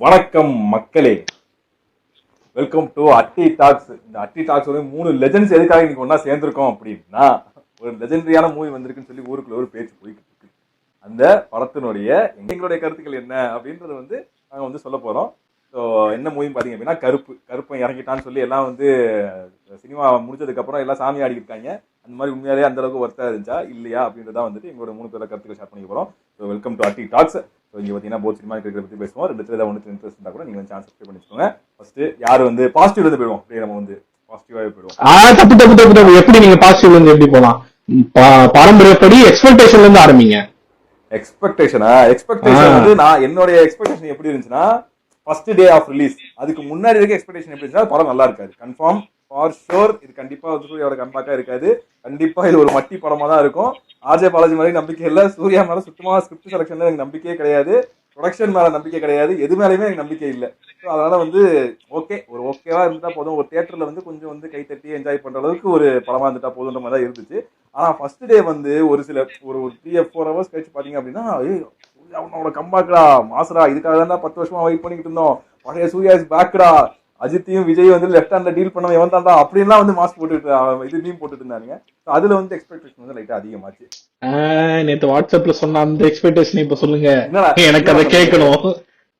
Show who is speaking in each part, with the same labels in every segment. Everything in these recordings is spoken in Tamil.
Speaker 1: வணக்கம் மக்களே, வெல்கம் டு அட்டி டாக்ஸ். இந்த அட்டி டாக்ஸ் வந்து 3 லெஜெண்ட்ஸ் எதுக்காக இன்னைக்கு ஒன்னா சேர்ந்திருக்கோம் அப்படின்னா, ஒரு லெஜெண்டரியான மூவி வந்திருக்குன்னு சொல்லி ஊருக்குள்ள ஒரு பேச்சு போயிட்டு இருக்கு. அந்த படத்தினுடைய எங்களுடைய கருத்துக்கள் என்ன அப்படின்றத வந்து நாங்க வந்து சொல்ல போறோம். ஸோ என்ன மூவின்னு பாத்தீங்க அப்படின்னா, கருப்பன் இறங்கிட்டான்னு சொல்லி எல்லாம் வந்து சினிமா முடிச்சதுக்கு அப்புறம் எல்லாம் சாமி ஆடிக்கிட்டாங்க. அந்த மாதிரி உண்மையாலே அந்த அளவுக்கு ஒர்த்தா இருந்துச்சா இல்லையா அப்படின்றத வந்துட்டு எங்களோட 3 பேரோட கருத்துக்களை ஷேர் பண்ணிக்க போறோம். ஸோ வெல்கம் டு அட்டி டாக்ஸ். ஸோ இங்கே பார்த்தீங்கன்னா போத் சினிமா கிரிக்கெட் பற்றி பேசுவோம். 2 ஒன்று இன்ட்ரெஸ்ட் இருந்தால் கூட நீங்கள் வந்து சான்ஸ் சப்ஸ்கிரைப் பண்ணி வச்சுக்கோங்க. ஃபர்ஸ்ட் யார் வந்து பாசிட்டிவ்ல இருந்து போயிடுவோம், அப்படியே நம்ம வந்து பாசிட்டிவாகவே போயிடுவோம்.
Speaker 2: தப்பு. எப்படி நீங்க பாசிட்டிவ்ல இருந்து எப்படி போலாம்? பாரம்பரியப்படி எக்ஸ்பெக்டேஷன்ல இருந்து ஆரம்பிங்க.
Speaker 1: எக்ஸ்பெக்டேஷன் வந்து நான் என்னுடைய எக்ஸ்பெக்டேஷன் எப்படி இருந்துச்சுன்னா, ஃபர்ஸ்ட் டே ஆஃப் ரிலீஸ் அதுக்கு முன்னாடி இருக்க எக்ஸ்பெக்டேஷன் எப்படி இருந்துச்சுன்னா, படம் நல்லா இருக்காது. கன்ஃபார்ம் ஃபார் ஷோர் இது கண்டிப்பா வந்து சூர்யாவோட கம்பேக்கா இருக்காது. கண்டிப்பா இது ஒரு மட்டி படமா தான் இருக்கும். ஆர்ஜே பாலாஜி மாதிரி நம்பிக்கை இல்லை, சூர்யா மேல சுத்தமா ஸ்கிரிப்ட் செலக்ஷன்ல எனக்கு நம்பிக்கையே கிடையாது, ப்ரொடக்ஷன் மேல நம்பிக்கை கிடையாது, எது மேலேயுமே எனக்கு நம்பிக்கை இல்லை. ஸோ அதனால வந்து ஓகேவா இருந்தா போதும், ஒரு தியேட்டர்ல வந்து கொஞ்சம் வந்து கைத்தட்டி என்ஜாய் பண்ற அளவுக்கு ஒரு படமா இருந்துட்டா போதுன்ற மாதிரி தான் இருந்துச்சு. ஆனா ஃபர்ஸ்ட் டே வந்து ஒரு 3-4 ஹவர்ஸ் கழிச்சு பாத்தீங்க அப்படின்னா, அவனோட கம்பாக்டா மாசரா, இதுக்காக தான் 10 வருஷமா வெயிட் பண்ணிக்கிட்டு இருந்தோம், பழைய சூர்யா இஸ் பேக்டா, அஜித்தையும் விஜய் வந்து லெஃப்ட் ஹேண்ட்ல டீல் பண்ண எவன் தான்டா அப்படின்லாம் வந்து மாஸ்க் போட்டுட்டு இது மீம் போட்டுட்டு இருந்தாங்க. அதுல வந்து எக்ஸ்பெக்டேஷன் வந்து லைட்டா அதிகமாச்சு.
Speaker 2: நேத்து வாட்ஸ்அப்ல சொன்ன அந்த எக்ஸ்பெக்டேஷன் இப்ப சொல்லுங்க. எனக்கு அதை கேட்கணும்.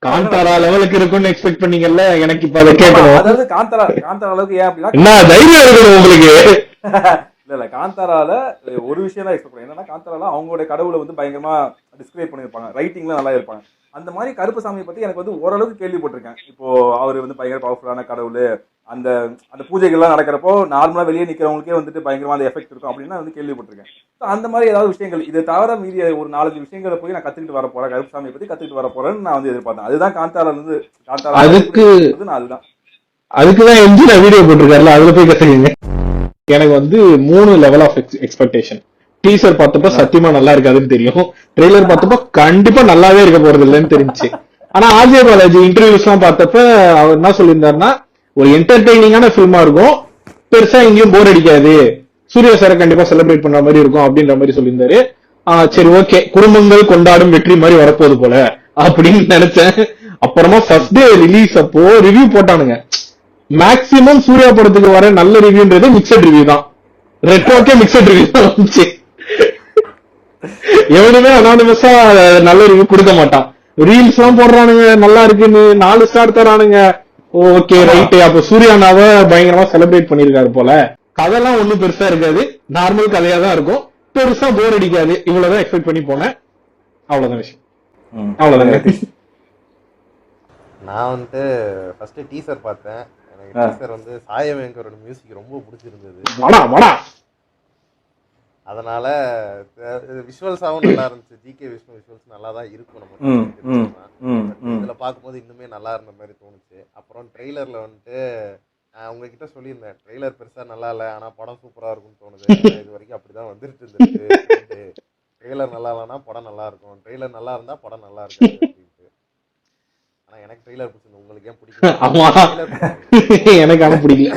Speaker 2: காந்தாரா லெவலுக்கு இருக்கும்னு எக்ஸ்பெக்ட் பண்ணீங்கல்ல, எனக்கு இப்ப அதை கேட்கணும்.
Speaker 1: அதாவது காந்தாரா அளவுக்கு ஏன் அப்படின்னா,
Speaker 2: என்ன தைரியம் இருக்கணும் உங்களுக்கு?
Speaker 1: இல்ல காந்தாரால ஒரு விஷயம் தான் எக்ஸ்பெக்ட் பண்ணேன். என்னன்னா, காந்தாரால அவங்களுடைய கடவுளை வந்து பயங்கரமா டிஸ்கிரைப் பண்ணிருப்பாங்க, ரைட்டிங்ல நல்லா இருப்பாங்க. அந்த மாதிரி கருப்பசாமியை பத்தி எனக்கு வந்து ஓரளவுக்கு கேள்விப்பட்டிருக்கேன். இப்போ அவர் வந்து பயங்கர பவர்ஃபுல்லான கடவுள், அந்த அந்த பூஜைகள்லாம் நடக்கிறப்போ நார்மலா வெளியே நிக்கிறவங்களுக்கே வந்துட்டு பயங்கரமா அந்த எஃபெக்ட் இருக்கும் அப்படின்னு வந்து கேள்விப்பட்டிருக்கேன். அந்த மாதிரி ஏதாவது விஷயங்கள், இதை தவிர மீறி ஒரு 4-5 விஷயங்களை போய் நான் கத்துக்கிட்டு வர போறேன், கருப்பசாமியை பத்தி கத்துக்கிட்டு வர போறேன்னு நான் வந்து எதிர்பார்த்தேன். அதுதான் காந்தாரா இருந்து
Speaker 2: அதுக்குதான் எம்ஜி வீடியோ போட்டிருக்காருல, அதுல போய் கத்துக்கீங்க. எனக்கு வந்து 3 லெவல் ஆஃப் எக்ஸ்பெக்டேஷன். டீசர் பார்த்தப்ப சத்தியமா நல்லா இருக்காதுன்னு தெரியும், ட்ரெய்லர் பார்த்தப்ப கண்டிப்பா நல்லாவே இருக்க போறது இல்லைன்னு தெரிஞ்சு. ஆனா ஆர்ஜே பாலாஜி இன்டர்வியூஸ் எல்லாம் பார்த்தப்ப அவர் என்ன சொல்லியிருந்தாருன்னா, ஒரு என்டர்டெய்னிங்கான ஃபில்மா இருக்கும், பெருசா எங்கேயும் போர் அடிக்காது, சூர்யா சாரை கண்டிப்பா செலிப்ரேட் பண்ற மாதிரி இருக்கும் அப்படின்ற மாதிரி சொல்லியிருந்தாரு. சரி ஓகே, குடும்பங்கள் கொண்டாடும் வெற்றி மாதிரி வரப்போகுது போல அப்படின்னு நினைச்சேன். அப்புறமா ஃபர்ஸ்ட் டே ரிலீஸ் அப்போ ரிவ்யூ போட்டானுங்க. மேக்சிமம் சூர்யா படத்துக்கு வர நல்ல ரிவ்யூன்றது மிக்சட் ரிவ்யூ தான். ரெட்ரோக்கே மிக்சட் ரிவ்யூ தான் வந்துச்சு. எவனுமே அனானிமஸா நல்ல ரிவ்யூ கொடுக்க மாட்டான். ரீல்ஸ் எல்லாம் போடுறானுங்க நல்லா இருக்குன்னு, 4 ஸ்டார் தரானுங்க. ஓகே ரைட்டு, அப்ப சூர்யானாவ பயங்கரமா செலிப்ரேட் பண்ணிருக்காரு போல. கதையெல்லாம் ஒண்ணும் பெருசா இருக்காது, நார்மல் கதையா தான் இருக்கும், பெருசா போர் அடிக்காது, இவ்வளவுதான் எக்ஸ்பெக்ட் பண்ணி போனேன். அவ்வளவுதான் விஷயம். அவ்வளவுதான்.
Speaker 3: நான் வந்து ஃபர்ஸ்ட் டீசர் பார்த்தேன். எனக்கு டீசர் வந்து சாயவேங்கரோட மியூசிக் ரொம்ப பிடிச்சிருந்தது. அதனால விஷுவல்ஸாவும் நல்லா இருந்துச்சு. ஜிகே விஷ்ணு விஷுவல்ஸ் நல்லா தான் இருக்கும் நமக்கு. இதுல பார்க்கும்போது இன்னுமே நல்லா இருந்த மாதிரி தோணுச்சு. அப்புறம் ட்ரெய்லர்ல வந்துட்டு உங்ககிட்ட சொல்லியிருந்தேன், ட்ரெய்லர் பெருசா நல்லா இல்லை, ஆனா படம் சூப்பரா இருக்கும்னு தோணுது. இது வரைக்கும் அப்படிதான் வந்துட்டு இருந்துச்சு. ட்ரெய்லர் நல்லா இல்லைன்னா படம் நல்லா இருக்கும், ட்ரெய்லர் நல்லா இருந்தா படம் நல்லா இருக்கும் அப்படின்ட்டு. ஆனா எனக்கு ட்ரெய்லர் பிடிச்சிருந்தது, உங்களுக்கு ஏன் பிடிக்கும்?
Speaker 2: எனக்கு ஆனா பிடிக்கல.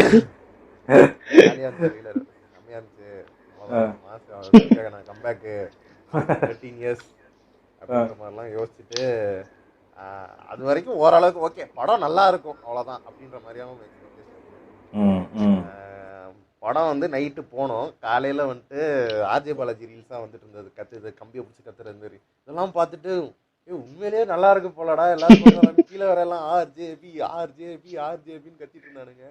Speaker 3: ஜாலியா இருந்துச்சு, ட்ரெய்லர் செம்மையா இருந்துச்சு. கம்பேக்கு 13 இயர்ஸ் அப்படின்ற மாதிரிலாம் யோசிச்சுட்டு அது வரைக்கும் ஓரளவுக்கு ஓகே, படம் நல்லா இருக்கும் அவ்வளோதான் அப்படின்ற மாதிரியாவும் எக்ஸ்பெக்டேஷன். படம் வந்து நைட்டு போனோம், காலையில் வந்துட்டு ஆர்ஜே பாலாஜி ரீல்ஸாக வந்துட்டு இருந்தது, கத்துது கம்பியை பிடிச்சி கத்துறது மாதிரி. இதெல்லாம் பார்த்துட்டு உண்மையிலேயே நல்லா இருக்கு போலடா, எல்லாரும் கீழே வர எல்லாம் ஆர்ஜேபி ஆர்ஜேபி ஆர்ஜேபின்னு கத்திட்டு இருந்தானுங்க.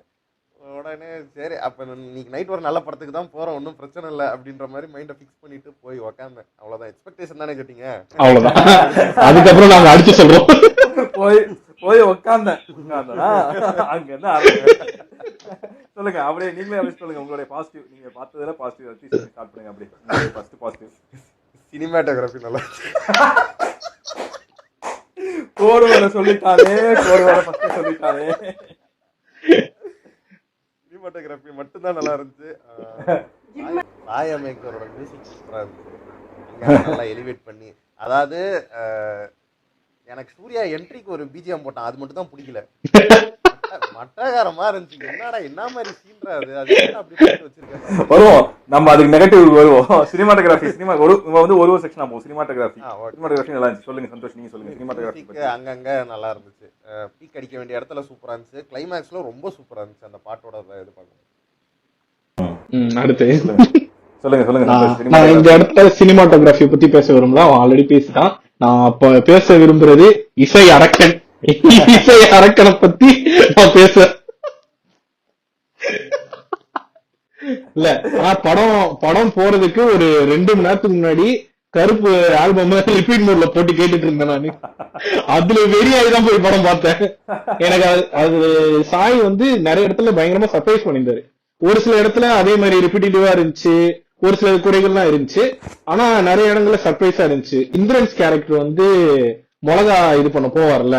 Speaker 3: உடனே சரி அப்ப இன்னைக்கு நைட் ஒரு நல்ல படத்துக்கு தான் போறோம், ஒன்றும் பிரச்சனை இல்லை அப்படின்ற மாதிரி மைண்டை ஃபிக்ஸ் பண்ணிட்டு போய் உக்காந்தேன். அவ்வளவுதான், எக்ஸ்பெக்டேஷன் தானே கேட்டீங்க, அவ்வளவுதான்.
Speaker 2: அதுக்கப்புறம் நாங்க அடிச்சு சொல்றோம்.
Speaker 1: போய் உக்காந்தேன். அங்க என்ன சொல்லுங்க, அப்படியே நீங்களே அப்படி சொல்லுங்க உங்களுடைய பாசிட்டிவ், நீங்க பார்த்ததுல பாசிட்டிவ் ஸ்டார்ட் பண்ணுங்க. அப்படியே ஃபர்ஸ்ட் பாசிட்டிவ்.
Speaker 3: சினிமாட்டோகிராஃபி நல்லா
Speaker 1: கோடுவரை சொல்லிட்டானே,
Speaker 3: சினிமாட்டோகிராஃபி மட்டும்தான் நல்லா இருந்துச்சு. சாயமேக்கரோட மியூசிக் சூப்பரா இருந்துச்சு, நல்லா எலிவேட் பண்ணி. அதாவது எனக்கு சூர்யா என்ட்ரிக்கு ஒரு பிஜிஎம் போட்டான், அது மட்டும் தான் பிடிக்கல. மட்டகாரமா இருந்துச்சு. என்னடா என்ன மாதிரி சீன்றா அது, அது என்ன அப்படி போட்டு வச்சிருக்காங்க.
Speaker 1: வருவோம் நம்ம அதுக்கு நெகட்டிவ் வருவோம். சினிமாட்டோகிராஃபி சினிமா ஒரு செக்ஷன் ஆகும். சினிமாட்டோகிராஃபி சினிமாட்டோகிராஃபி நல்லா இருந்துச்சு. சொல்லுங்க சந்தோஷ், நீங்க சொல்லுங்க சினிமாட்டோகிராஃபி பத்தி.
Speaker 3: அங்கங்க நல்லா இருந்துச்சு. பீக் அடிக்க வேண்டிய இடத்துல சூப்பரா இருந்துச்சு. கிளைமேக்ஸ்ல ரொம்ப சூப்பரா இருந்துச்சு அந்த பாட்டோட இது பார்க்கணும்.
Speaker 2: அடுத்து
Speaker 1: சொல்லுங்க சொல்லுங்க சந்தோஷ்.
Speaker 2: நான் இந்த இடத்துல சினிமாட்டோகிராஃபி பத்தி பேச விரும்பல, அவன் ஆல்ரெடி பேசிட்டான். நான் அப்ப பேச விரும்புறது இசை அரக்கன். இசை அரக்கனை பத்தி நான் பேச இல்ல. ஆனா படம் போறதுக்கு ஒரு 2 மணி நேரத்துக்கு முன்னாடி கருப்பு ஆல்பம் ரிப்பீட் மோட்ல போட்டு கேட்டுட்டு இருந்தேன் நானு. அதுல வெறியாயிதான் போய் படம் பார்த்தேன். எனக்கு அது சாய் வந்து நிறைய இடத்துல பயங்கரமா சர்ப்ரைஸ் பண்ணியிருந்தாரு. ஒரு சில இடத்துல அதே மாதிரி ரிப்பீட்டிவா இருந்துச்சு, ஒரு சில குறைகள்லாம் இருந்துச்சு. ஆனா நிறைய இடங்கள்ல சர்ப்ரைஸா இருந்துச்சு. இந்திரன்ஸ் கேரக்டர் வந்து மிளகா இது பண்ண போவார்ல,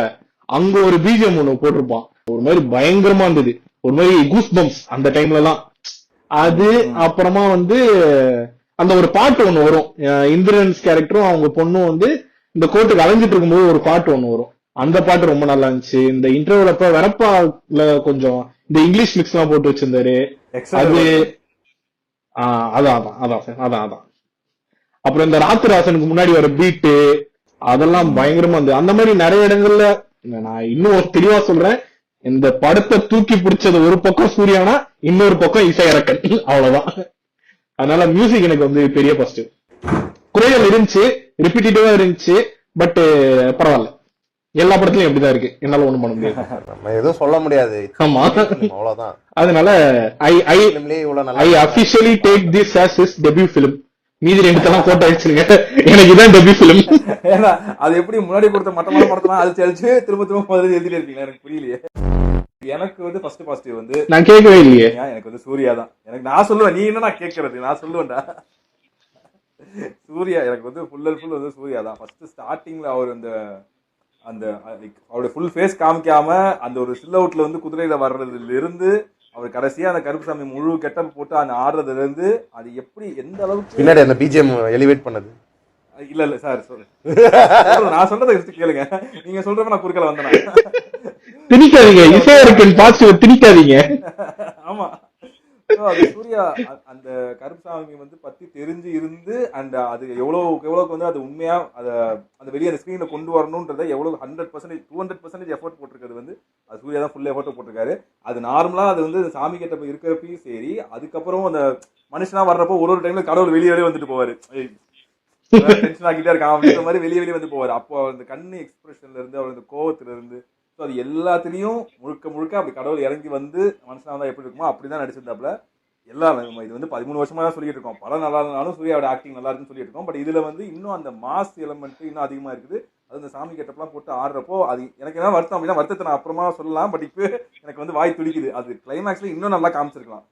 Speaker 2: அங்க ஒரு பிஜிஎம் ஒண்ணு போட்டிருப்பான். ஒரு மாதிரி பயங்கரமா இருந்தது, ஒரு மாதிரி கூஸ் பம்ப்ஸ் அந்த டைம்ல எல்லாம். அது அப்புறமா வந்து அந்த ஒரு பாட்டு ஒண்ணு வரும், இந்திரன்ஸ் கேரக்டரும் அவங்க பொண்ணும் வந்து இந்த கோர்ட்டுக்கு அலைஞ்சிட்டு இருக்கும்போது ஒரு பாட்டு ஒண்ணு வரும். அந்த பாட்டு ரொம்ப நல்லா இருந்துச்சு. இந்த இன்டர்வியூல அப்ப வெறப்பால கொஞ்சம் இந்த இங்கிலீஷ் மிக்ஸ் எல்லாம் போட்டு வச்சிருந்தாரு. அது அதான். அப்புறம் இந்த ராத்திராசனுக்கு முன்னாடி வர பீட்டு அதெல்லாம் பயங்கரமா இருந்தது. அந்த மாதிரி நிறைய இடங்கள்ல நான் இன்னும் தெளிவா சொல்றேன், இந்த படத்தை தூக்கி பிடிச்சது ஒரு பக்கம் சூர்யானா, இன்னொரு பக்கம் இசை அரக்கன். அவ்வளவுதான். அதனால மியூசிக் எனக்கு வந்து பெரிய பாசிட்டிவ். குறைகள் இருந்துச்சு, ரிப்பீட்டிவா இருந்துச்சு, பட் பரவாயில்ல. எல்லா படத்துலயும் எப்படிதான் இருக்கு, என்னால ஒண்ணும் பண்ண முடியாது.
Speaker 3: நம்ம எதுவும் சொல்ல முடியாது.
Speaker 2: ஆமா,
Speaker 3: அவ்வளவுதான்.
Speaker 2: அதனால I officially take this as his debut film. மீதி 2 போட்டோ அடிச்சிருங்க, எனக்கு இதான் டெபியூ ஃபிலிம்.
Speaker 1: ஏன்னா அது எப்படி முன்னாடி கொடுத்த மட்டமான படத்தெல்லாம் அழிச்சு அழிச்சு திரும்ப முதல்ல எழுதிட்டே இருக்கீங்க, எனக்கு புரியலையே. எனக்கு வந்து ஃபர்ஸ்ட் பாசிட்டிவ் வந்து
Speaker 2: நான் கேட்கவே இல்லையே.
Speaker 1: எனக்கு வந்து சூர்யா தான். எனக்கு நான் சொல்லுவேன், நீ என்ன நான் கேட்கறது, நான் சொல்லுவேன்டா. சூர்யா எனக்கு வந்து ஃபுல் அண்ட் ஃபுல் வந்து சூர்யா தான். ஃபர்ஸ்ட் ஸ்டார்டிங்ல அவர் அந்த அந்த அவருடைய ஃபுல் ஃபேஸ் காமிக்காம அந்த ஒரு சில் அவுட்ல வந்து குதிரையில வர்றதுல இருந்து அவர் கடைசியா அந்த கருப்புசாமி முழு கெட்டப் போட்டு அந்த ஆடுறதுல இருந்து அது எப்படி எந்த அளவுக்கு
Speaker 3: பின்னாடி அந்த பிஜிஎம் எலிவேட் பண்ணது.
Speaker 1: இல்ல சார் சொல்லு, நான் சொல்றதை கேளுங்க. நீங்க சொல்றப்ப நான் குறுக்கல வந்தேன்.
Speaker 2: திணிக்காதீங்க, இசை அரக்கன் பாசிட்டிவ் திணிக்காதீங்க.
Speaker 1: ஆமா, அது சூர்யா அந்த கருப்புசாமி வந்து பத்தி தெரிஞ்சு இருந்து அண்ட் அது எவ்வளவுக்கு வந்து அது உண்மையா அந்த வெளியே அந்த ஸ்கிரீன்ல கொண்டு வரணும்ன்றத எவ்வளவு 100% 200% எஃபோர்ட் போட்டிருக்கிறது வந்து அது சூர்யா தான் ஃபுல் எஃபோர்ட் போட்டிருக்காரு. அது நார்மலா அது வந்து சாமி கிட்ட இருக்கிறப்பையும் சரி, அதுக்கப்புறம் அந்த மனுஷனா வர்றப்போ ஒரு டைம்ல கடவுள் வெளியே வந்துட்டு போவாரு, டென்ஷன் ஆகிட்டே இருக்கான் அப்படின்ற மாதிரி வெளியே வந்து போவாரு. அப்போ அந்த கண்ணு எக்ஸ்பிரஷன்ல இருந்து அவர் அந்த கோவத்துல இருந்து அது எல்லாத்துலயும் முழுக்க அப்படி கடவுள் இறங்கி வந்து மனுஷனா தான் எப்படி இருக்குமோ அப்படிதான் நடிச்சிருந்தாப்புல. எல்லாம் இது வந்து 13 வருஷமா தான் சொல்லிட்டு இருக்கோம், படம் நல்லா இருந்தாலும் சூர்யாவோட ஆக்டிங் நல்லா இருக்குன்னு சொல்லிட்டு இருக்கோம். பட் இதுல வந்து இன்னும் அந்த மாஸ் எலமெண்ட் இன்னும் அதிகமா இருக்குது. அது அந்த சாமி கெட்டப்லாம் போட்டு ஆடுறப்போ அது எனக்கு என்ன வருத்தம் அப்படின்னா, வருத்தத்தை நான் அப்புறமா சொல்லலாம், பட் இப்போ எனக்கு வந்து வாய் துடிக்குது. அது கிளைமேக்ஸ்ல இன்னும் நல்லா காமிச்சிருக்கலாம்.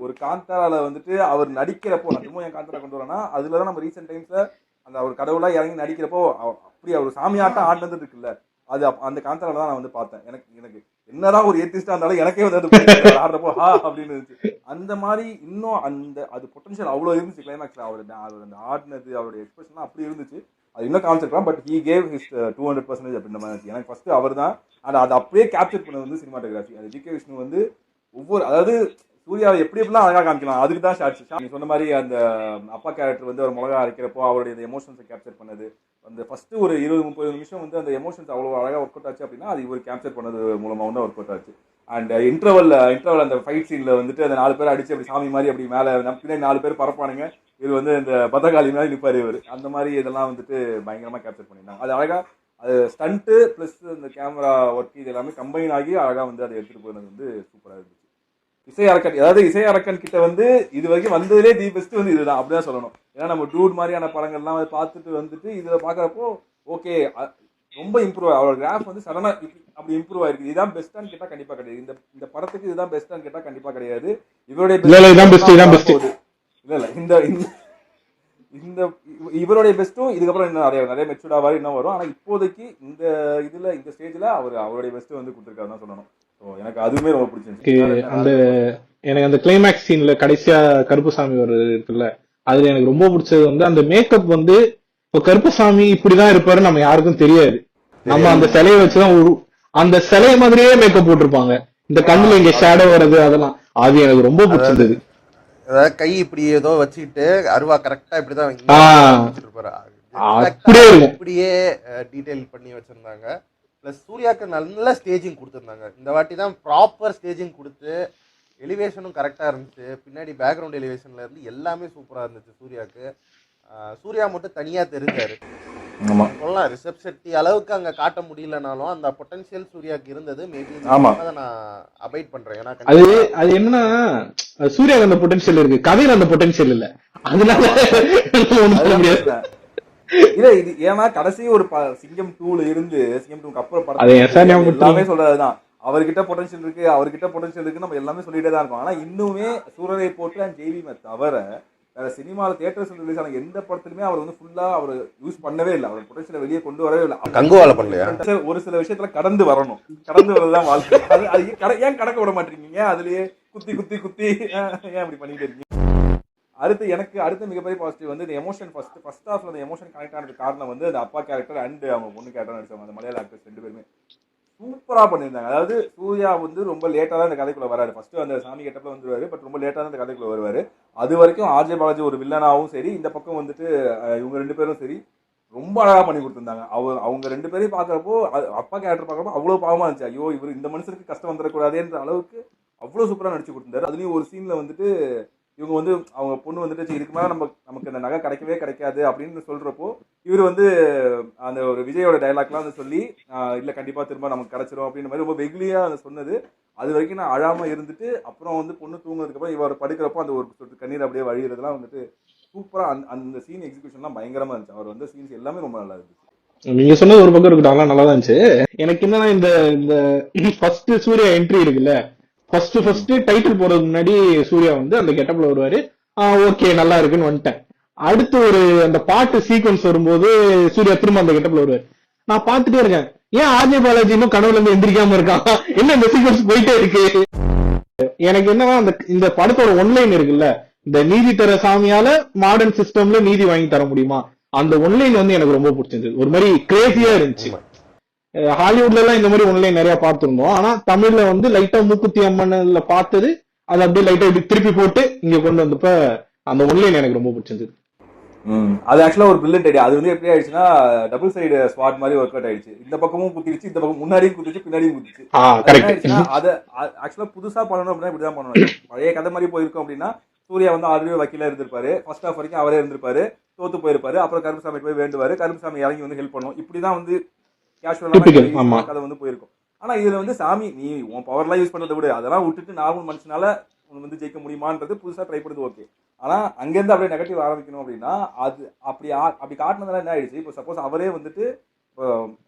Speaker 1: ஒரு காந்தாரால வந்துட்டு அவர் நடிக்கிறப்போ, நான் திரும்ப என் காந்தாரா கொண்டு வரேன்னா அதுலதான் நம்ம ரீசெண்ட் டைம்ஸ்ல அந்த அவர் கடவுளா இறங்கி நடிக்கிறப்போ அப்படி அவர் சாமியாட்டம் ஆடினது இருக்குல்ல, அது அந்த காந்தாரால தான் நான் வந்து பார்த்தேன். எனக்கு என்னதான் ஒரு ஏத்திஸ்டா இருந்தாலும் எனக்கே வந்து ஆடுறப்போ அப்படின்னு இருந்துச்சு. அந்த மாதிரி இன்னும் அது பொட்டன்ஷியல் அவ்வளவு இருந்துச்சு கிளைமேக்ஸ்ல. அவர் அந்த ஆடினது அவருடைய எக்ஸ்பிரஷன் அப்படி இருந்துச்சு, அது இன்னும் காமிச்சிருக்கலாம். பட் ஹி கேவ் ஹிஸ் 200% அப்படின்ற மாதிரி எனக்கு ஃபர்ஸ்ட் அவர் தான். அது அப்படியே கேப்சர் பண்ணது வந்து சினிமாட்டோகிராஃபி. அது ஜி.கே. விஷ்ணு வந்து அதாவது சூர்யாவை எப்படி எப்படிலாம் அழகா காமிக்கலாம், அதுக்கு தான் ஷார்ட்ஸ். நீங்க சொன்ன மாதிரி அந்த அப்பா கேரக்டர் வந்து அவர் மிளகா அரைக்கிறப்போ அவருடைய எமோஷன்ஸை கேப்சர் பண்ணது, அந்த ஃபர்ஸ்ட் ஒரு 20-30 நிமிஷம் வந்து அந்த எமோஷன்ஸ் அவ்வளவு அழகா ஒர்க் அவுட் ஆச்சு அப்படின்னா அது இவர் கேப்சர் பண்ணது மூலமா வந்து ஒர்க் அவுட் ஆச்சு. அண்ட் இன்டர்வல் அந்த ஃபைட் சீன்ல வந்துட்டு அந்த 4 பேர் அடிச்சு அப்படி சாமி மாதிரி அப்படி மேல பின்னாடி 4 பேர் பரப்பானுங்க, இது வந்து இந்த பத்தகாளி மாதிரி நிற்பாரு இவர். அந்த மாதிரி இதெல்லாம் வந்துட்டு பயங்கரமா கேப்சர் பண்ணியிருந்தாங்க. அது அழகா அது ஸ்டண்ட்டு பிளஸ் இந்த கேமரா ஒர்க் இது எல்லாமே கம்பைன் ஆகி அழகா வந்து அதை எடுத்துட்டு போனது வந்து சூப்பரா இருந்துச்சு. இசை அரக்கன் கிட்ட வந்து இது வரைக்கும் வந்ததுலே தி பெஸ்ட் வந்து இதுதான் அப்படிதான் சொல்லணும். ஏன்னா நம்ம டூட் மாதிரியான படங்கள்லாம் பார்த்துட்டு வந்துட்டு இதை பாக்குறப்போ ஓகே ரொம்ப இம்ப்ரூவ், அவரோட கிராஃப் வந்து சடனா அப்படி இம்ப்ரூவ் ஆயிருக்கு. இதுதான் பெஸ்டான்னு கேட்டா கண்டிப்பா கிடையாது. இந்த படத்துக்கு இதுதான் பெஸ்டான்னு கேட்டா கண்டிப்பா கிடையாது. இவருடைய இவருடைய பெஸ்ட்டும் இதுக்கப்புறம் இன்னும் நிறைய மெச்சூர்டா வர இன்னும் வரும். ஆனா இப்போதைக்கு இந்த ஸ்டேஜ்ல அவருடைய பெஸ்ட் வந்து கொடுத்துருக்காரு தான் சொல்லணும். எனக்கு அதுவுமே ரொம்ப பிடிச்சிருந்துச்சு.
Speaker 2: எனக்கு அந்த கிளைமேக்ஸ் சீன்ல கடைசியா கருப்புசாமி ஒரு இருக்குல்ல, அதுல எனக்கு ரொம்ப பிடிச்சது வந்து அந்த மேக்கப் வந்து இப்போ கருப்புசாமி இப்படிதான் இருப்பாரு நம்ம யாருக்கும் தெரியாது. நம்ம அந்த சிலையை வச்சுதான் அந்த சிலை மாதிரியே மேக்கப் போட்டிருப்பாங்க. இந்த கண்ணுல இங்க ஷேடோ வர்றது அதெல்லாம் அது எனக்கு ரொம்ப பிடிச்சிருந்தது.
Speaker 3: அதாவது கை இப்படி ஏதோ வச்சுக்கிட்டு அருவா கரெக்டா இப்படிதான் வச்சிருப்பாரு.
Speaker 2: அப்படியே இருக்கும்.
Speaker 3: அப்படியே டீடைல் பண்ணி வச்சிருந்தாங்க. பிளஸ் சூர்யாக்கு நல்ல ஸ்டேஜிங் கொடுத்துருந்தாங்க. இந்த வாட்டி தான் ப்ராப்பர் ஸ்டேஜிங் கொடுத்து எலிவேஷனும் கரெக்டா இருந்துச்சு. பின்னாடி பேக்ரவுண்ட் எலிவேஷன்ல இருந்து எல்லாமே சூப்பரா இருந்துச்சு சூர்யாக்கு. சூர்யா மட்டும் தனியா தெரிஞ்சாரு. சொல்லலாம் ரிஷப் செட்டி அளவுக்கு அங்க காட்ட முடியலனாலும் அந்த பொட்டன்ஷியல் சூர்யாக்கு இருந்தது. மேபி அதை நான் அபைட் பண்றேன். ஏன்னா
Speaker 2: அது என்னன்னா சூர்யாக்கு அந்த பொட்டன்ஷியல் இருக்கு, கதையில அந்த பொட்டன்ஷியல் இல்ல. அதனால
Speaker 1: இல்ல இது ஏன்னா கடைசி ஒரு சிங்கம் 2ல இருந்து சிங்கம் 2க்கு அப்புறம் படம் எல்லாமே சொல்றதுதான். அவர்கிட்ட பொட்டன்ஷியல் இருக்கு, அவர்கிட்ட பொட்டன்ஷியல் இருக்கு, நம்ம எல்லாமே சொல்லிட்டே தான் இருக்கோம். ஆனா இன்னுமே சூரரை போட்டு அண்ட் ஜெய்பீமை தவிர வேற சினிமால தியேட்டர்ஸ் ரிலீஸ் ஆன எந்த படத்துலயுமே அவர் வந்து ஃபுல்லா அவர் யூஸ் பண்ணவே இல்லை. அவர் பொட்டன்ஷியலை வெளியே கொண்டு வரவே இல்லை.
Speaker 3: கங்குவால பண்ணலையா?
Speaker 1: ஒரு சில விஷயத்துல கடந்து வரணும், கடந்து வரதுதான் வாழ்க்கை. அது ஏன் கடக்க விட மாட்டீங்க? அதுலயே குத்தி குத்தி குத்தி ஏன் அப்படி பண்ணிட்டு இருக்கீங்க? அடுத்து மிகப்பெரிய பாசிட்டிவ் வந்து இந்த எமோஷன். ஃபர்ஸ்ட் ஹாஃப்ல அந்த எமோஷன் கனெக்ட் ஆனதுக்கு காரணம் வந்து அந்த அப்பா கேரக்டர் அண்ட் அவங்க பொண்ணு கேரக்டர் நடிச்சாங்க. அந்த மலையாள ஆக்டர்ஸ் 2 பேருமே சூப்பரா பண்ணியிருந்தாங்க. அதாவது சூர்யா வந்து ரொம்ப லேட்டா தான் இந்த கதைக்குள்ள வராரு. ஃபர்ஸ்ட் அந்த சாமி கெட்டப்ல வந்துருவாரு, பட் ரொம்ப லேட்டா தான் இந்த கதைக்குள்ள வருவாரு. அது வரைக்கும் ஆர்ஜே பாலாஜி ஒரு வில்லனாவும் சரி, இந்த பக்கம் வந்துட்டு இவங்க 2 பேரும் சரி ரொம்ப அழகா பண்ணி கொடுத்துருந்தாங்க. அவங்க 2 பேரையும் பாக்குறப்போ அப்பா கேரக்டர் பாக்குறப்போ அவ்வளவு பாவமா இருந்துச்சு. ஐயோ இவர் இந்த மனுஷனுக்கு கஷ்டம் வந்துடக்கூடாதுன்ற அளவுக்கு அவ்வளவு சூப்பரா நடிச்சு கொடுத்தாரு. அதுலயும் ஒரு சீன்ல வந்துட்டு இவங்க வந்து அவங்க பொண்ணு வந்துட்டு இதுக்கு மேலே நமக்கு இந்த நகை கிடைக்கவே கிடைக்காது அப்படின்னு சொல்றப்போ இவர் வந்து அந்த ஒரு விஜயோட டைலாக்லாம் வந்து சொல்லி இல்லை கண்டிப்பா திரும்ப நமக்கு கிடைச்சிரும் அப்படின்ற மாதிரி ரொம்ப வெகுலியா சொன்னது. அது வரைக்கும் நான் அழாம இருந்துட்டு அப்புறம் வந்து பொண்ணு தூங்குறதுக்கு அப்புறம் இவர் படுக்கிறப்போ அந்த ஒரு சொட்டு கண்ணீர் அப்படியே வழிகிறதுலாம் வந்துட்டு சூப்பரா அந்த சீன் எக்ஸிகியூஷன்லாம் பயங்கரமா இருந்துச்சு. அவர் வந்து சீன்ஸ் எல்லாமே ரொம்ப நல்லா இருந்துச்சு.
Speaker 2: நீங்க சொன்னது ஒரு பக்கம் இருக்கட்டும், நல்லா தான் இருந்துச்சு. எனக்கு என்னன்னா இந்த ஃபர்ஸ்ட் சூர்யா என்ட்ரி இருக்குல்ல, ஃபர்ஸ்ட் டைட்டில் போறதுக்கு முன்னாடி சூர்யா வந்து அந்த கெட்டப்ல வருவாரு. ஓகே நல்லா இருக்குன்னு வந்துட்டேன். அடுத்து ஒரு அந்த பாட்டு சீக்வன்ஸ் வரும்போது சூர்யா திரும்ப அந்த கெட்டப்ல வருவாரு. நான் பாத்துட்டே இருக்கேன், ஏன் ஆர்ஜே பாலாஜி இன்னும் கனவுல இருந்து எந்திரிக்காம இருக்கான், என்ன இந்த சீக்வன்ஸ் போயிட்டே இருக்கு. எனக்கு என்னன்னா இந்த படத்தோட ஒன்லைன் இருக்குல்ல, இந்த நீதி தர சாமியால மாடர்ன் சிஸ்டம்ல நீதி வாங்கி தர முடியுமா, அந்த ஒன்லைன் வந்து எனக்கு ரொம்ப பிடிச்சிருந்தது. ஒரு மாதிரி கிரேசியா இருந்துச்சு. ஹாலிவுட்ல எல்லாம் இந்த மாதிரி ஒன்லைன் நிறைய பார்த்திருந்தோம். ஆனா தமிழ்ல வந்து லைட்டா மூக்குத்தி அம்மன்ல பார்த்தது அது அப்படியே லைட்டா இப்படி திருப்பி போட்டு இங்க கொண்டு வந்தப்ப அந்த ஒன்லைன் எனக்கு ரொம்ப பிடிச்சிருந்தது.
Speaker 1: அது ஆக்சுவலா ஒரு பிரில்லியன்ட் ஐடியா. அது வந்து எப்படி ஆயிடுச்சுன்னா டபுள் சைடு ஸ்வாட் மாதிரி ஒர்க் அவுட் ஆயிடுச்சு. இந்த பக்கமும் குத்திடுச்சு, இந்த பக்கம் முன்னாடியும் குத்திச்சு, பின்னாடியும் குத்திச்சு. அது ஆக்சுவலா புதுசா பண்ணணும் அப்படின்னா இப்படிதான் பண்ணணும். பழைய கதை மாதிரி போயிருக்கும் அப்படின்னா சூர்யா வந்து ஆல்ரெடி வக்கீலா இருந்திருப்பாரு, ஃபர்ஸ்ட் ஹாஃப் வரைக்கும் அவரே இருந்திருப்பாரு, தோத்து போயிருப்பாரு, அப்புறம் கருப்புசாமி போய் வேண்டுவாரு, கருப்புசாமி இறங்கி வந்து ஹெல்ப் பண்ணும். இப்படிதான் வந்து கேஷுவலா கதை வந்து போயிருக்கும். ஆனா இதுல வந்து சாமி நீ உன் பவர்லாம் யூஸ் பண்றதை விட அதெல்லாம் விட்டுட்டு நார்மல் மனுஷனால வந்து ஜெயிக்க முடியுமான்றது புதுசா ட்ரை பண்ணுறது ஓகே. ஆனா அங்கிருந்து அப்படியே நெகட்டிவ் ஆரம்பிக்கணும் அப்படின்னா அது அப்படி காட்டினதுனால என்ன ஆயிடுச்சு, இப்போ சப்போஸ் அவரே வந்துட்டு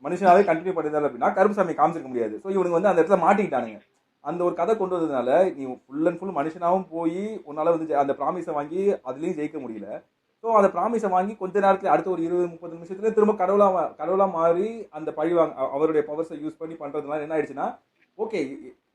Speaker 1: மனுஷனாவே கண்டினியூ பண்ணிருந்தாரு அப்படின்னா கருப்புசாமி காமிச்சிருக்க முடியாது. ஸோ இவனுங்க வந்து அந்த இடத்துல மாட்டிக்கிட்டானுங்க. அந்த ஒரு கதை கொண்டு வந்ததுனால நீ ஃபுல் அண்ட் ஃபுல் மனுஷனாவும் போய் உன்னால வந்து அந்த ப்ராமிஸை வாங்கி அதுலயும் ஜெயிக்க முடியல. ஸோ அந்த ப்ராமிஸை வாங்கி கொஞ்ச நேரத்துல அடுத்த ஒரு 20-30 நிமிஷத்துல திரும்ப கடவுளா மாறி அந்த அவருடைய பவர்ஸை யூஸ் பண்ணி பண்றதுனால என்ன ஆயிடுச்சுன்னா ஓகே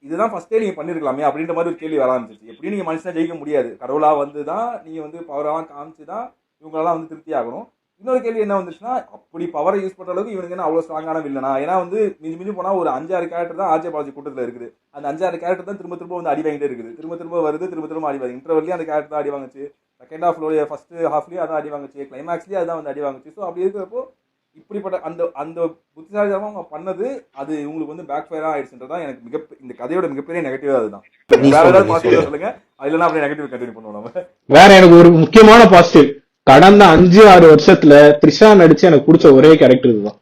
Speaker 1: இதுதான் ஃபர்ஸ்டே நீங்க பண்ணிருக்கலாமே அப்படின்ற மாதிரி ஒரு கேள்வி வர ஆரம்பிச்சிச்சு. எப்படி நீங்க மனுஷனா ஜெயிக்க முடியாது, கடவுளா வந்துதான் நீங்க வந்து பவரெல்லாம் காமிச்சுதான் இவங்களெல்லாம் வந்து திருப்தி ஆகணும். இன்னொரு கேள்வி என்ன வந்துச்சுன்னா அப்படி பவரை யூஸ் பண்ற அளவுக்கு இவனுக்கு என்ன அவ்வளவு ஸ்ட்ராங்கான வில்லனா? ஏன்னா வந்து மிஞ்சி போனா ஒரு 5-6 கேரக்டர் தான் ஆர்ஜே பாலாஜி கூட்டத்துல இருக்குது. அந்த 5-6 கேரக்டர் தான் திரும்ப வந்து அடி வாங்கிட்டே இருக்குது, திரும்ப வருது, திரும்ப அடி வாங்க. இன்டர்வெல்லயும் அந்த கேரக்டர் தான் அடி வாங்குச்சு, செகண்ட் ஹாஃப்லோடைய ஃபர்ஸ்ட் ஹாஃப்லயும் அதான் அடி வாங்குச்சு, கிளைமேக்ஸ்லயும் அதான் வந்து அடி வாங்குச்சு. ஸோ அப்படி இருக்கிறப்போ இப்படிப்பட்ட அந்த புத்திசாலித்தனமா அவங்க பண்ணது அது இவங்களுக்கு வந்து பேக் ஃபயரா ஆயிடுச்சுன்றதான் எனக்கு இந்த கதையோட மிகப்பெரிய நெகட்டிவா அதுதான். வேற ஏதாவது பாசிட்டிவ் சொல்லுங்க, இல்லைன்னா அப்படியே நெகட்டிவ் கண்டினியூ பண்ணுவோம். வேற எனக்கு ஒரு முக்கியமான பாசிட்டிவ், கடந்த 5-6 வருஷத்துல த்ரிஷா நடிச்சு எனக்கு பிடிச்ச ஒரே கேரக்டர் இதுதான்.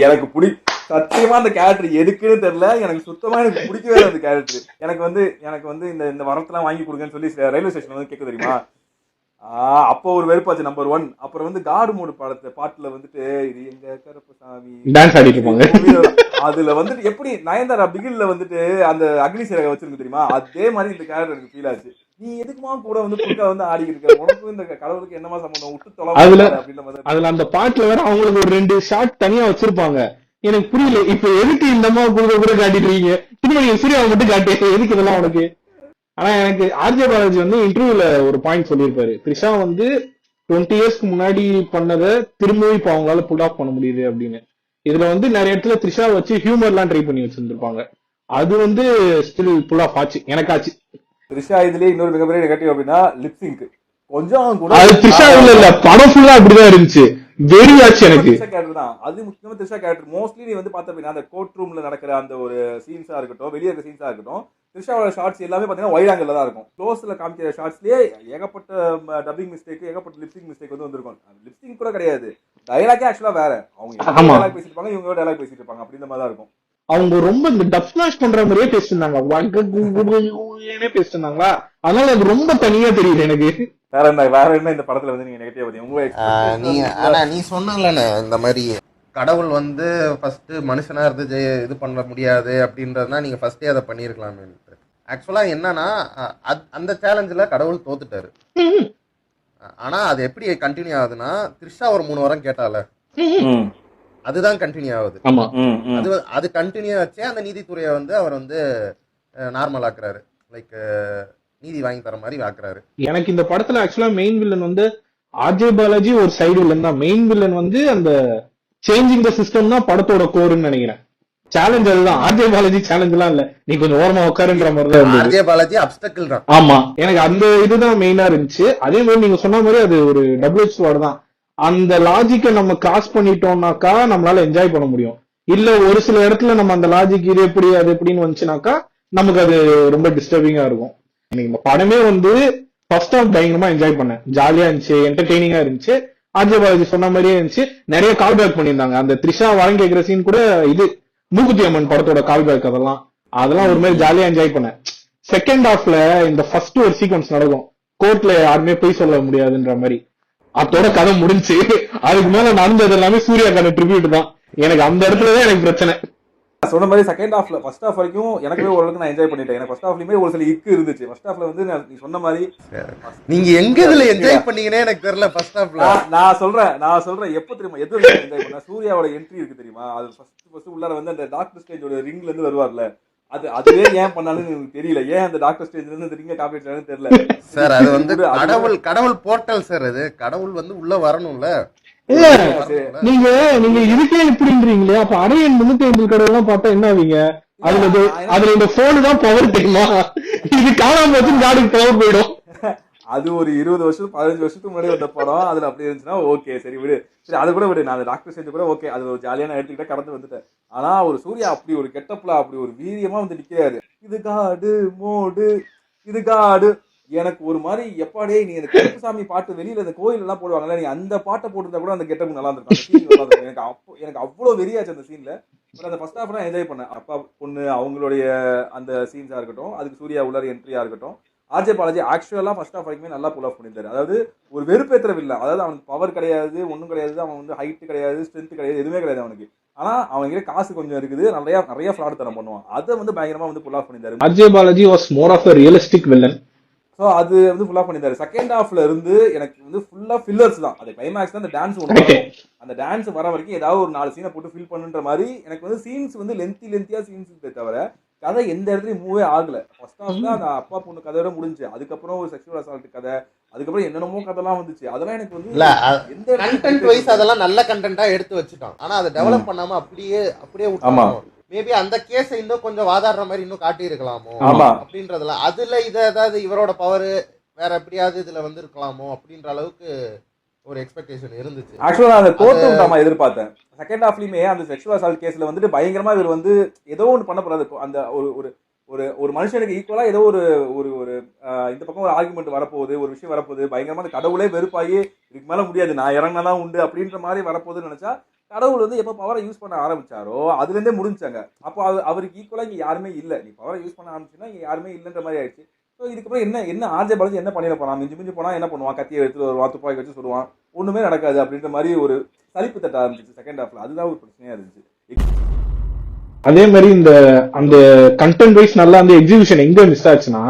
Speaker 1: எனக்கு சத்தியமா அந்த கேரக்டர் எதுக்குன்னு தெரியல, எனக்கு சுத்தமா எனக்கு பிடிக்கவே அந்த கேரக்டர். எனக்கு வந்து இந்த வரத்தெல்லாம் வாங்கி கொடுங்கன்னு சொல்லி ரயில்வே ஸ்டேஷன்ல வந்து கேட்க தெரியுமா, அப்போ ஒரு வெறுப்பாச்சு நம்பர் 1. அப்புறம் வந்து காடு மூடு பாட்டுல வந்துட்டு இது எங்க கருப்பசாமி டான்ஸ் ஆடிட்டு இருப்பாங்க. அதுல வந்துட்டு எப்படி நயன்தாரா பிகில்ல வந்துட்டு அந்த அக்னி சிறகை வச்சிருக்கு தெரியுமா, அதே மாதிரி இந்த கேரக்டர் எனக்கு ஃபீல் ஆச்சு. நீ எதுக்குமா கூட வந்து புதுக்கா வந்து ஆடிக்கிட்டு இருக்க, உனக்கு இந்த கடவுளுக்கு என்னமா சம்பந்தம், விட்டு தொலை அப்படின்ற மாதிரி. அதுல அந்த பாட்டுல வேற அவங்களுக்கு ஒரு 2 ஷாட் தனியா வச்சிருப்பாங்க. எனக்கு புரியல, இப்ப எதுக்கு இந்த அம்மா கூட காட்டிட்டு இருக்கீங்க, திரும்ப நீங்க சூர்யாவை மட்டும் காட்டு, எதுக்கு இதெல்லாம் உனக்கு? ஆனா எனக்கு ஆர்ஜே பாலாஜி வந்து இன்டர்வியூல ஒரு பாயிண்ட் சொல்லியிருப்பாரு, த்ரிஷா வந்து 20 இயர்ஸ்க்கு முன்னாடி பண்ணதை திரும்பவும் இப்ப அவங்களால புல் ஆஃப் பண்ண முடியுது அப்படின்னு.
Speaker 2: இதுல வந்து நிறைய இடத்துல த்ரிஷா வச்சு ஹியூமர்லாம் ட்ரை பண்ணி வச்சிருந்திருப்பாங்க. அது வந்து ஸ்டில் புல் ஆஃப் ஆச்சு, எனக்கு ஆச்சு.
Speaker 1: த்ரிஷா இதுலயே இன்னொரு மிகப்பெரிய நெகட்டிவ் அப்படின்னா லிப்சிங்க். கொஞ்சம் கூட
Speaker 2: அது த்ரிஷா இல்ல படம் ஃபுல்லா அப்படிதான் இருந்துச்சு, வெரி ஆச்சு எனக்கு.
Speaker 1: த்ரிஷா கேரக்டர் தான் அது, முக்கியமா த்ரிஷா கேரக்டர். மோஸ்ட்லி நீ வந்து பார்த்த அப்படின்னா அந்த கோர்ட் ரூம்ல நடக்கிற அந்த ஒரு சீன்ஸா இருக்கட்டும், வெளியே இருக்க சீன்ஸா இருக்கட்டும், த்ரிஷாவோட ஷார்ட்ஸ் எல்லாமே பாத்தீங்கன்னா வைட் ஆங்கிள் தான் இருக்கும். க்ளோஸ்ல காமிக்கிற ஷார்ட்ஸ்லயே ஏகப்பட்ட டப்பிங் மிஸ்டேக், ஏகப்பட்ட லிப்சிங் மிஸ்டேக் வந்து வந்திருக்கும். லிப்சிங் கூட கிடையாது, டயலாக்கே ஆக்சுவலா வேற. அவங்க டயலாக் பேசிட்டு இருப்பாங்க, இவங்க டயலாக் பேசிட்டு இருப்பாங்க, அப்படின்ற மாதிரி தான் இருக்கும்.
Speaker 2: அவங்க ரொம்ப இந்த டப் ஸ்மாஷ் பண்ற மாதிரியே பேசிட்டு இருந்தாங்க, பேசிட்டு இருந்தாங்களா, அதனால அது ரொம்ப தனியா தெரியுது எனக்கு.
Speaker 1: வேற என்ன இந்த படத்துல வந்து நீங்க நெகட்டிவ் பத்தி உங்க
Speaker 3: நீ சொன்னல இந்த மாதிரி கடவுள் வந்து ஃபர்ஸ்ட் மனுஷனா இருந்து இது பண்ண முடியாது அப்படின்றதுனா நீங்க ஃபர்ஸ்டே அதை பண்ணிருக்கலாமே. ஆக்சுவலா என்னன்னா அந்த சேலஞ்சில் கடவுள் தோத்துட்டாரு. ஆனா அது எப்படி கண்டினியூ ஆகுதுன்னா, த்ரிஷா ஒரு 3 வாரம் கேட்டால, அதுதான் கண்டினியூ ஆகுது. அது கண்டினியூ ஆச்சு. அந்த நீதித்துறையை வந்து அவர் வந்து நார்மல் ஆக்குறாரு, லைக் நீதி வாங்கி தர மாதிரி ஆக்குறாரு.
Speaker 2: எனக்கு இந்த படத்துல ஆக்சுவலா மெயின் வில்லன் வந்து ஆர்ஜே பாலாஜி ஒரு சைடு வில்லன் தான். மெயின் வில்லன் வந்து அந்த சேஞ்சிங் த சிஸ்டம் தான் படத்தோட கோர்னு நினைக்கிறேன். சேலஞ்ச் அதுதான், ஆர்ஜே பாலாஜி சேலஞ்ச் எல்லாம் இல்ல, நீ கொஞ்சம் ஓரமா உட்காருன்ற மாதிரி தான்.
Speaker 3: ஆர்ஜே பாலாஜி அப்டக்கிள் தான்.
Speaker 2: ஆமா, எனக்கு அந்த இதுதான் மெயினா இருந்துச்சு. அதே மாதிரி நீங்க சொன்ன மாதிரி அது ஒரு டபுள் ஸ்வார்ட் தான். அந்த லாஜிக்கை நம்ம கிராஸ் பண்ணிட்டோம்னாக்கா நம்மளால என்ஜாய் பண்ண முடியும். இல்ல ஒரு சில இடத்துல நம்ம அந்த லாஜிக் இது எப்படி அது எப்படின்னு வந்துச்சுனாக்கா நமக்கு அது ரொம்ப டிஸ்டர்பிங்கா இருக்கும். எனக்கு இந்த படமே வந்து ஃபர்ஸ்ட் ஆஃப் பயங்கரமா என்ஜாய் பண்ணேன், ஜாலியா இருந்துச்சு, என்டர்டெய்னிங்கா இருந்துச்சு. ஆர்ஜே பாலாஜி சொன்ன மாதிரியே இருந்துச்சு. நிறைய கால் பேக் பண்ணியிருந்தாங்க. அந்த த்ரிஷா வரம் கேட்கிற சீன் கூட இது மூக்குத்தி அம்மன் படத்தோட கால் பேக், அதெல்லாம் ஒரு மாதிரி ஜாலியா என்ஜாய் பண்ணேன். செகண்ட் ஹாஃப்ல இந்த ஃபர்ஸ்ட் ஒரு சீக்வன்ஸ் நடக்கும், கோர்ட்ல யாருமே போய் சொல்ல முடியாதுன்ற மாதிரி, அதோட கதை முடிஞ்சு. அதுக்கு மேல நடந்தது எல்லாமே சூர்யாக்கான ட்ரிபியூட் தான். எனக்கு அந்த இடத்துலதான் எனக்கு பிரச்சனை.
Speaker 1: சொன்ன மாதிரி செகண்ட் ஹாஃப்ல ஃபர்ஸ்ட் ஹாஃப் வரைக்கும் எனக்குமே ஓரளவுக்கு நான் என்ஜாய் பண்ணிட்டேன். எனக்கு ஃபர்ஸ்ட் ஹாஃப்லயுமே ஒரு சில இக்கு இருந்துச்சு. ஃபர்ஸ்ட் ஹாஃப்ல வந்து நீ சொன்ன மாதிரி
Speaker 3: நீங்க எங்க இதுல என்ஜாய் பண்ணீங்கன்னே எனக்கு தெரியல. ஃபர்ஸ்ட் ஹாஃப்ல
Speaker 1: நான் சொல்றேன் எப்ப தெரியுமா எது வரைக்கும் என்ஜாய் பண்ணா, சூர்யாவோட என்ட்ரி இருக்கு தெரியுமா, அது ஃபர்ஸ்ட் உள்ளார வந்து அந்த டாக்டர் ஸ்டேஜோட ரிங்ல இருந்து வருவார்ல, அதுவே ஏன் பண்ணாலும் எனக்கு தெரியல. ஏன் அந்த டாக்டர் ஸ்டேஜ்ல இருந்து ரிங்க காப்பி அடிச்சாலும் தெரியல
Speaker 3: சார். அது வந்து கடவுள் போர்ட்டல் சார். அது கடவுள் வந்து உள்ள வரணும்ல.
Speaker 2: இல்ல நீங்க இதுக்கே இப்படின்றீங்களே, அப்ப அரையன் 350 கடவுள்லாம் பார்த்தா என்ன ஆவீங்க? அதுல இந்த போனு தான் பவர் தெரியுமா, இது காணாம வச்சு காடுக்கு பவர் போயிடும்.
Speaker 1: அது ஒரு 20 வருஷம் 15 வருஷத்துக்கு முன்னாடி வந்த படம். அதுல அப்படி இருந்துச்சுன்னா ஓகே, சரி விடு, சரி அது கூட விடு. நான் அந்த டாக்டர் சேர்ந்து கூட ஓகே, அது ஒரு ஜாலியான எடுத்துக்கிட்ட கடந்து வந்துட்டேன். ஆனா ஒரு சூர்யா அப்படி ஒரு கெட்டப்ல அப்படி ஒரு வீரியமா வந்து நிக்கிறாரு. இது காடு மோடு, இது காடு. எனக்கு ஒரு மாதிரி எப்பாடே நீ அந்த கருப்புசாமி பாட்டு வெளியில அந்த கோயில் எல்லாம் போடுவாங்கல்ல, நீ அந்த பாட்டை போட்டுருந்தா கூட அந்த கெட்டப் நல்லா இருந்திருக்கும். எனக்கு அவ்வளவு வெறியாச்சு அந்த சீன்ல. பட் அந்த ஃபர்ஸ்ட் ஹாஃப் நான் என்ஜாய் பண்ணேன். அப்பா பொண்ணு அவங்களுடைய அந்த சீன்ஸா இருக்கட்டும், அதுக்கு சூர்யா உள்ளார என்ட்ரியா இருக்கட்டும், ஆர்ஜே பாலாஜி ஆக்சுவலா ஃபர்ஸ்ட் ஹாஃப் வரைக்குமே நல்லா புல் ஆஃப் பண்ணியிருந்தாரு. அதாவது ஒரு வெறுப்பேற்ற இல்லை, அதாவது அவனுக்கு பவர் கிடையாது, ஒன்றும் கிடையாது, அவன் வந்து ஹைட் கிடையாது, ஸ்ட்ரென்த் கிடையாது, எதுவுமே கிடையாது அவனுக்கு. ஆனா அவன் காசு கொஞ்சம் இருக்குது, நிறைய ஃப்ராட் தரம் பண்ணுவான். அதை வந்து பயங்கரமா வந்து புல் ஆஃப் பண்ணியிருந்தாரு.
Speaker 2: RJ Balaji was more of a realistic villain.
Speaker 1: So அது வந்து ஃபுல்லா பண்ணியிருந்தாரு. செகண்ட் ஹாஃப்ல இருந்து எனக்கு வந்து ஃபுல்லா ஃபில்லர்ஸ் தான். அது கிளைமேக்ஸ் தான். அந்த டான்ஸ் ஒன்று, அந்த டான்ஸ் வர வரைக்கும் ஏதாவது ஒரு 4 சீனை போட்டு ஃபில் பண்ணுன்ற மாதிரி எனக்கு வந்து சீன்ஸ் வந்து லென்த்தியா சீன்ஸ் தவிர கதை எந்த இடத்துலயும் மூவே ஆகல. ஃபர்ஸ்ட் ஹாஃப் தான் அந்த அப்பா பொண்ணு கதையோட முடிஞ்சு. அதுக்கப்புறம் ஒரு செக்ஷுவல் அசால்ட் கதை, அதுக்கப்புறம் என்னென்னமோ கதைலாம் வந்துச்சு. அதெல்லாம் எனக்கு வந்து
Speaker 3: எந்த கண்டென்ட் வைஸ் அதெல்லாம் நல்ல கண்டென்ட்டா எடுத்து வச்சுட்டான். ஆனா அதை டெவலப் பண்ணாம அப்படியே விட்டாங்க. மேபி அந்த கேஸ இன்னும் கொஞ்சம் வாதாடுற மாதிரி இன்னும் காட்டி இருக்கலாமோ அப்படின்றதுல, அதுல இத ஏதாவது இவரோட பவர் வேற எப்படியாவது இதுல வந்து இருக்கலாமோ அப்படின்ற அளவுக்கு ஒரு எக்ஸ்பெக்டேஷன் இருந்துச்சு.
Speaker 1: ஆக்சுவலா அந்த கோர்ட் ரூம் எதிர்பார்த்தேன். செகண்ட் ஹாஃப்லயுமே அந்த செக்ஷுவல் அசால்ட் கேஸ்ல வந்துட்டு பயங்கரமா இவர் வந்து ஏதோ ஒன்று பண்ண போறாரு. அந்த ஒரு மனுஷனுக்கு ஈக்குவலா ஏதோ ஒரு இந்த பக்கம் ஒரு ஆர்குமெண்ட் வரப்போகுது, ஒரு விஷயம் வரப்போகுது, பயங்கரமா அந்த கடவுளே வெறுப்பாயி இதுக்கு மேல முடியாது, நான் இறங்கினாதான் உண்டு அப்படின்ற மாதிரி வரப்போகுதுன்னு நினைச்சா, கடவுள் வந்து எப்ப பவரை யூஸ் பண்ண ஆரம்பிச்சாரோ அதுல இருந்தே முடிஞ்சாங்க. அப்போ அவருக்கு ஈக்குவலா இங்க யாருமே இல்ல. நீ பவரை யூஸ் பண்ண ஆரம்பிச்சுன்னா இங்க யாருமே இல்லைன்ற மாதிரி ஆயிடுச்சு. ஸோ இதுக்கப்புறம் என்ன ஆர்ஜே பாலாஜி என்ன பண்ணிட போறான்? மிஞ்சி போனா என்ன பண்ணுவான்? கத்தியை எடுத்துட்டு வருவான், துப்பாக்கி வச்சு சொல்லுவான், ஒண்ணுமே நடக்காது அப்படின்ற மாதிரி ஒரு சலிப்பு தட்ட ஆரம்பிச்சு செகண்ட் ஹாஃப்ல. அதுதான் ஒரு பிரச்சனையா இருந்துச்சு.
Speaker 2: அதே மாதிரி அந்த கண்டென்ட் வைஸ் நல்லா அந்த எக்ஸிபிஷன் எங்க மிஸ் ஆச்சுன்னா,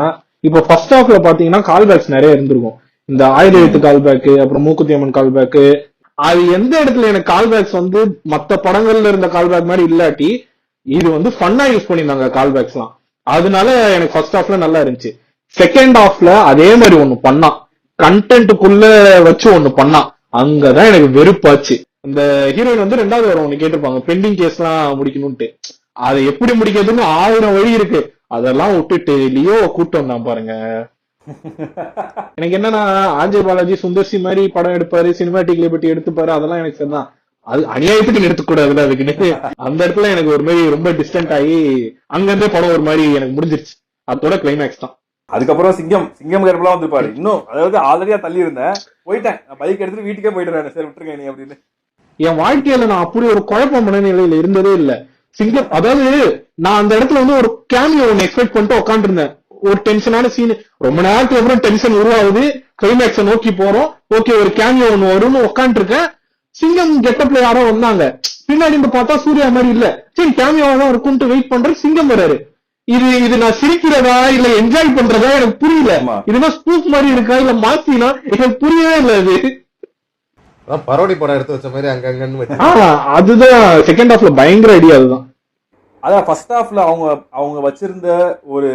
Speaker 2: இப்போ ஃபர்ஸ்ட் ஹாஃப்ல பாத்தீங்கன்னா கால் பேக்ஸ் நிறைய இருந்திருக்கும். இந்த ஆயுத கால் பேக், அப்புறம் மூக்குத்தி அம்மன் கால் பேக், அது எந்த இடத்துல எனக்கு கால் பேக்ஸ் வந்து மத்த படங்கள்ல இருந்த கால் பேக் மாதிரி இல்லாட்டி இது வந்து ஃபன்னா யூஸ் பண்ணிருந்தாங்க கால் பேக்ஸ் எல்லாம். அதனால எனக்கு ஃபர்ஸ்ட் ஹாஃப்ல நல்லா இருந்துச்சு. செகண்ட் ஹாஃப்ல அதே மாதிரி ஒண்ணு பண்ணான், கண்டென்ட்டுக்குள்ள வச்சு ஒண்ணு பண்ணான், அங்கதான் எனக்கு வெறுப்பாச்சு. அந்த ஹீரோயின் வந்து 2வது வரும் ஒண்ணு கேட்டிருப்பாங்க, பெண்டிங் கேஸ் எல்லாம் முடிக்கணும்ட்டு. அதை எப்படி முடிக்கிறதுன்னு 1000 வழி இருக்கு. அதெல்லாம் விட்டுட்டு லியோ கூட்டம் தான் பாருங்க. எனக்கு என்னன்னா ஆர்ஜே பாலாஜி சுந்தர்சி மாதிரி படம் எடுப்பாரு, சினிமாட்டிக் லிபர்ட்டி எடுத்துப்பாரு, அதெல்லாம் எனக்கு சரிதான். அது அநியாயத்துக்கு நிறுத்தக்கூடாதுல அதுக்குன்னு. அந்த இடத்துல எனக்கு ஒரு மாதிரி ரொம்ப டிஸ்டன்ட் ஆகி அங்கிருந்தே படம் ஒரு மாதிரி எனக்கு முடிஞ்சிருச்சு. அதோட கிளைமேக்ஸ் தான்.
Speaker 1: அதுக்கப்புறம் சிங்கம் கருப்பெல்லாம் வந்துருப்பாரு. இன்னும் அதாவது ஆல்ரெடியா தள்ளி இருந்தேன், போயிட்டேன், நான் பைக் எடுத்துட்டு வீட்டுக்கே போயிட்டு சரி விட்டுருங்க நீ அப்படின்னு.
Speaker 2: என் வாழ்க்கையில நான் அப்படி ஒரு குழப்ப மனநிலையில இருந்ததே இல்ல. சிங்கம் அதாவது நான் அந்த இடத்துல வந்து ஒரு கேமியோ ஒன்னு எக்ஸ்பெக்ட் பண்ணிட்டு உட்காந்துருந்தேன். ஒரு டென்ஷனான சீன், ரொம்ப நேரத்துக்கு அப்புறம் டென்ஷன் உருவாகுது, கிளைமேக்ஸை நோக்கி போறோம், ஓகே ஒரு கேமியோ ஒன்னு வரும்னு உட்காந்து இருக்கேன். சிங்கம் கெட்டப்ல யாரோ வந்தாங்க, பின்னாடி இருந்து பார்த்தா சூர்யா மாதிரி இல்ல, சரி கேமியோவா தான் இருக்கும்ட்டு வெயிட் பண்றேன், சிங்கம் வராரு. இது நான் சிரிக்கிறதா இல்ல என்ஜாய் பண்றதா எனக்கு புரியல. இதுனா ஸ்பூஃப் மாதிரி இருக்கா இல்ல மாத்தினா எனக்கு புரியவே இல்ல. அது
Speaker 3: பரோடி படம் எடுத்து வச்ச மாதிரி அங்கங்கன்னு.
Speaker 2: அதுதான் செகண்ட் ஹாஃப்ல பயங்கர ஐடியா. அதுதான்
Speaker 1: அதான் ஃபர்ஸ்ட் ஹாஃப்ல அவங்க வச்சிருந்த ஒரு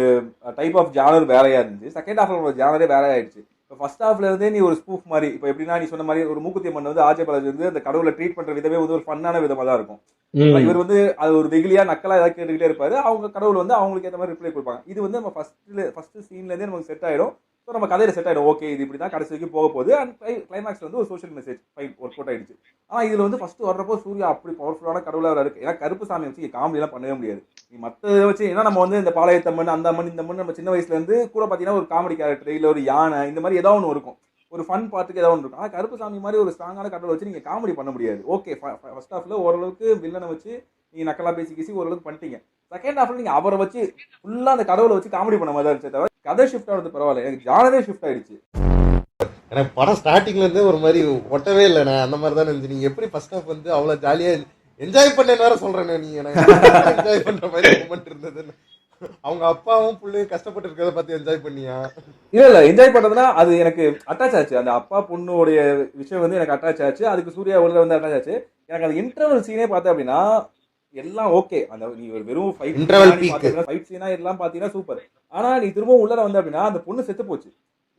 Speaker 1: டைப் ஆஃப் ஜானர் வேறையா இருந்துச்சு, செகண்ட் ஹாஃப்ல ஜானரே வேற ஆயிடுச்சு. இப்போ ஃபர்ஸ்ட் ஹாஃப்ல இருந்தே நீ ஒரு ஸ்பூஃப் மாதிரி, இப்போ எப்படின்னா நீ சொன்ன மாதிரி ஒரு மூக்குத்தி அம்மன் வந்து ஆர்ஜே பாலாஜி வந்து அந்த கடவுளை ட்ரீட் பண்ற விதமே வந்து ஒரு ஃபன்னான விதமா தான் இருக்கும். இவர் வந்து அது ஒரு வெகுலியா நக்கலா ஏதாவது கேட்டுக்கிட்டே இருப்பாரு, அவங்க கடவுள் வந்து அவங்களுக்கு ஏற்ற மாதிரி ரிப்ளை கொடுப்பாங்க. இது வந்து நம்ம ஃபர்ஸ்ட் சீன்ல இருந்தே நமக்கு செட் ஆயிடும். ஸோ நம்ம கதையில செட் ஆயிடும், ஓகே இது இப்படி தான் கடைசி வரைக்கும் போக போகுது. அண்ட் கிளைமேக்ஸ்ல வந்து ஒரு social message fine work out ஆயிடுச்சு. ஆனா இதுல வந்து ஃபர்ஸ்ட் வர்றப்போ சூர்யா அப்படி பவர்ஃபுல்லான கடவுளா இருக்கு. ஏன்னா கருப்பு சாமி வச்சு காமெடி எல்லாம் பண்ணவே முடியாது. நீ மற்ற வச்சு ஏன்னா நம்ம வந்து இந்த பாளையத்தம்மன் அந்த அம்மன் இந்த அம்மன் நம்ம சின்ன வயசுல இருந்து கூட பாத்தீங்கன்னா ஒரு காமெடி கேரக்டர் இல்ல ஒரு யானை இந்த மாதிரி ஏதாவது ஒன்று இருக்கும், ஒரு ஃபன் பார்ட்டுக்கு ஏதாவது ஒன்று இருக்கும். ஆனால் கருப்பு சாமி மாதிரி ஒரு ஸ்ட்ராங்கான கடவுளை வச்சு நீங்க காமெடி பண்ண முடியாது. ஓகே ஃபர்ஸ்ட் ஹாஃப்ல ஓரளவுக்கு வில்லனை வச்சு நீங்க நக்கலா பேசி ஓரளவுக்கு பண்ணிட்டீங்க. செகண்ட் ஹாஃப்ல நீங்க அவரை வச்சு ஃபுல்லா அந்த கடவுளை வச்சு காமெடி பண்ண மாதிரி இருந்துச்சு. தவிர கதை ஷிஃப்ட் ஆனது பரவாயில்ல, எனக்கு ஜானரே ஷிஃப்ட் ஆயிடுச்சு.
Speaker 3: எனக்கு படம் ஸ்டார்டிங்ல இருந்தே ஒரு மாதிரி ஒட்டவே இல்லை. நான் அந்த மாதிரி தான் இருந்துச்சு. நீங்க எப்படி ஃபர்ஸ்ட் ஹாஃப் வந்து அவ்வளவு ஜாலியா என்ஜாய் பண்ணேன்னு வேற சொல்றேன். நீ எனக்கு என்ஜாய் பண்ற மாதிரி மூமெண்ட் இருந்ததுன்னு. அவங்க அப்பாவும் பிள்ளையும் கஷ்டப்பட்டு இருக்கிறத பார்த்து என்ஜாய் பண்ணியா?
Speaker 1: இல்ல என்ஜாய் பண்றதுன்னா அது எனக்கு அட்டாச் ஆச்சு. அந்த அப்பா பொண்ணுடைய விஷயம் வந்து எனக்கு அட்டாச் ஆச்சு. அதுக்கு சூர்யா உள்ள வந்து அட்டாச் ஆச்சு. எனக்கு அந்த இன்டர்வல் சீனே பார்த்தேன் அப்படின்னா எல்லாம் ஓகே. அந்த நீ வெறும் ஃபைட் சீனா எல்லாம் பாத்தீங்கன்னா சூப்பர். ஆனா நீ திரும்பவும் உள்ள வந்து அப்படின்னா அந்த பொண்ணு செத்து போச்சு.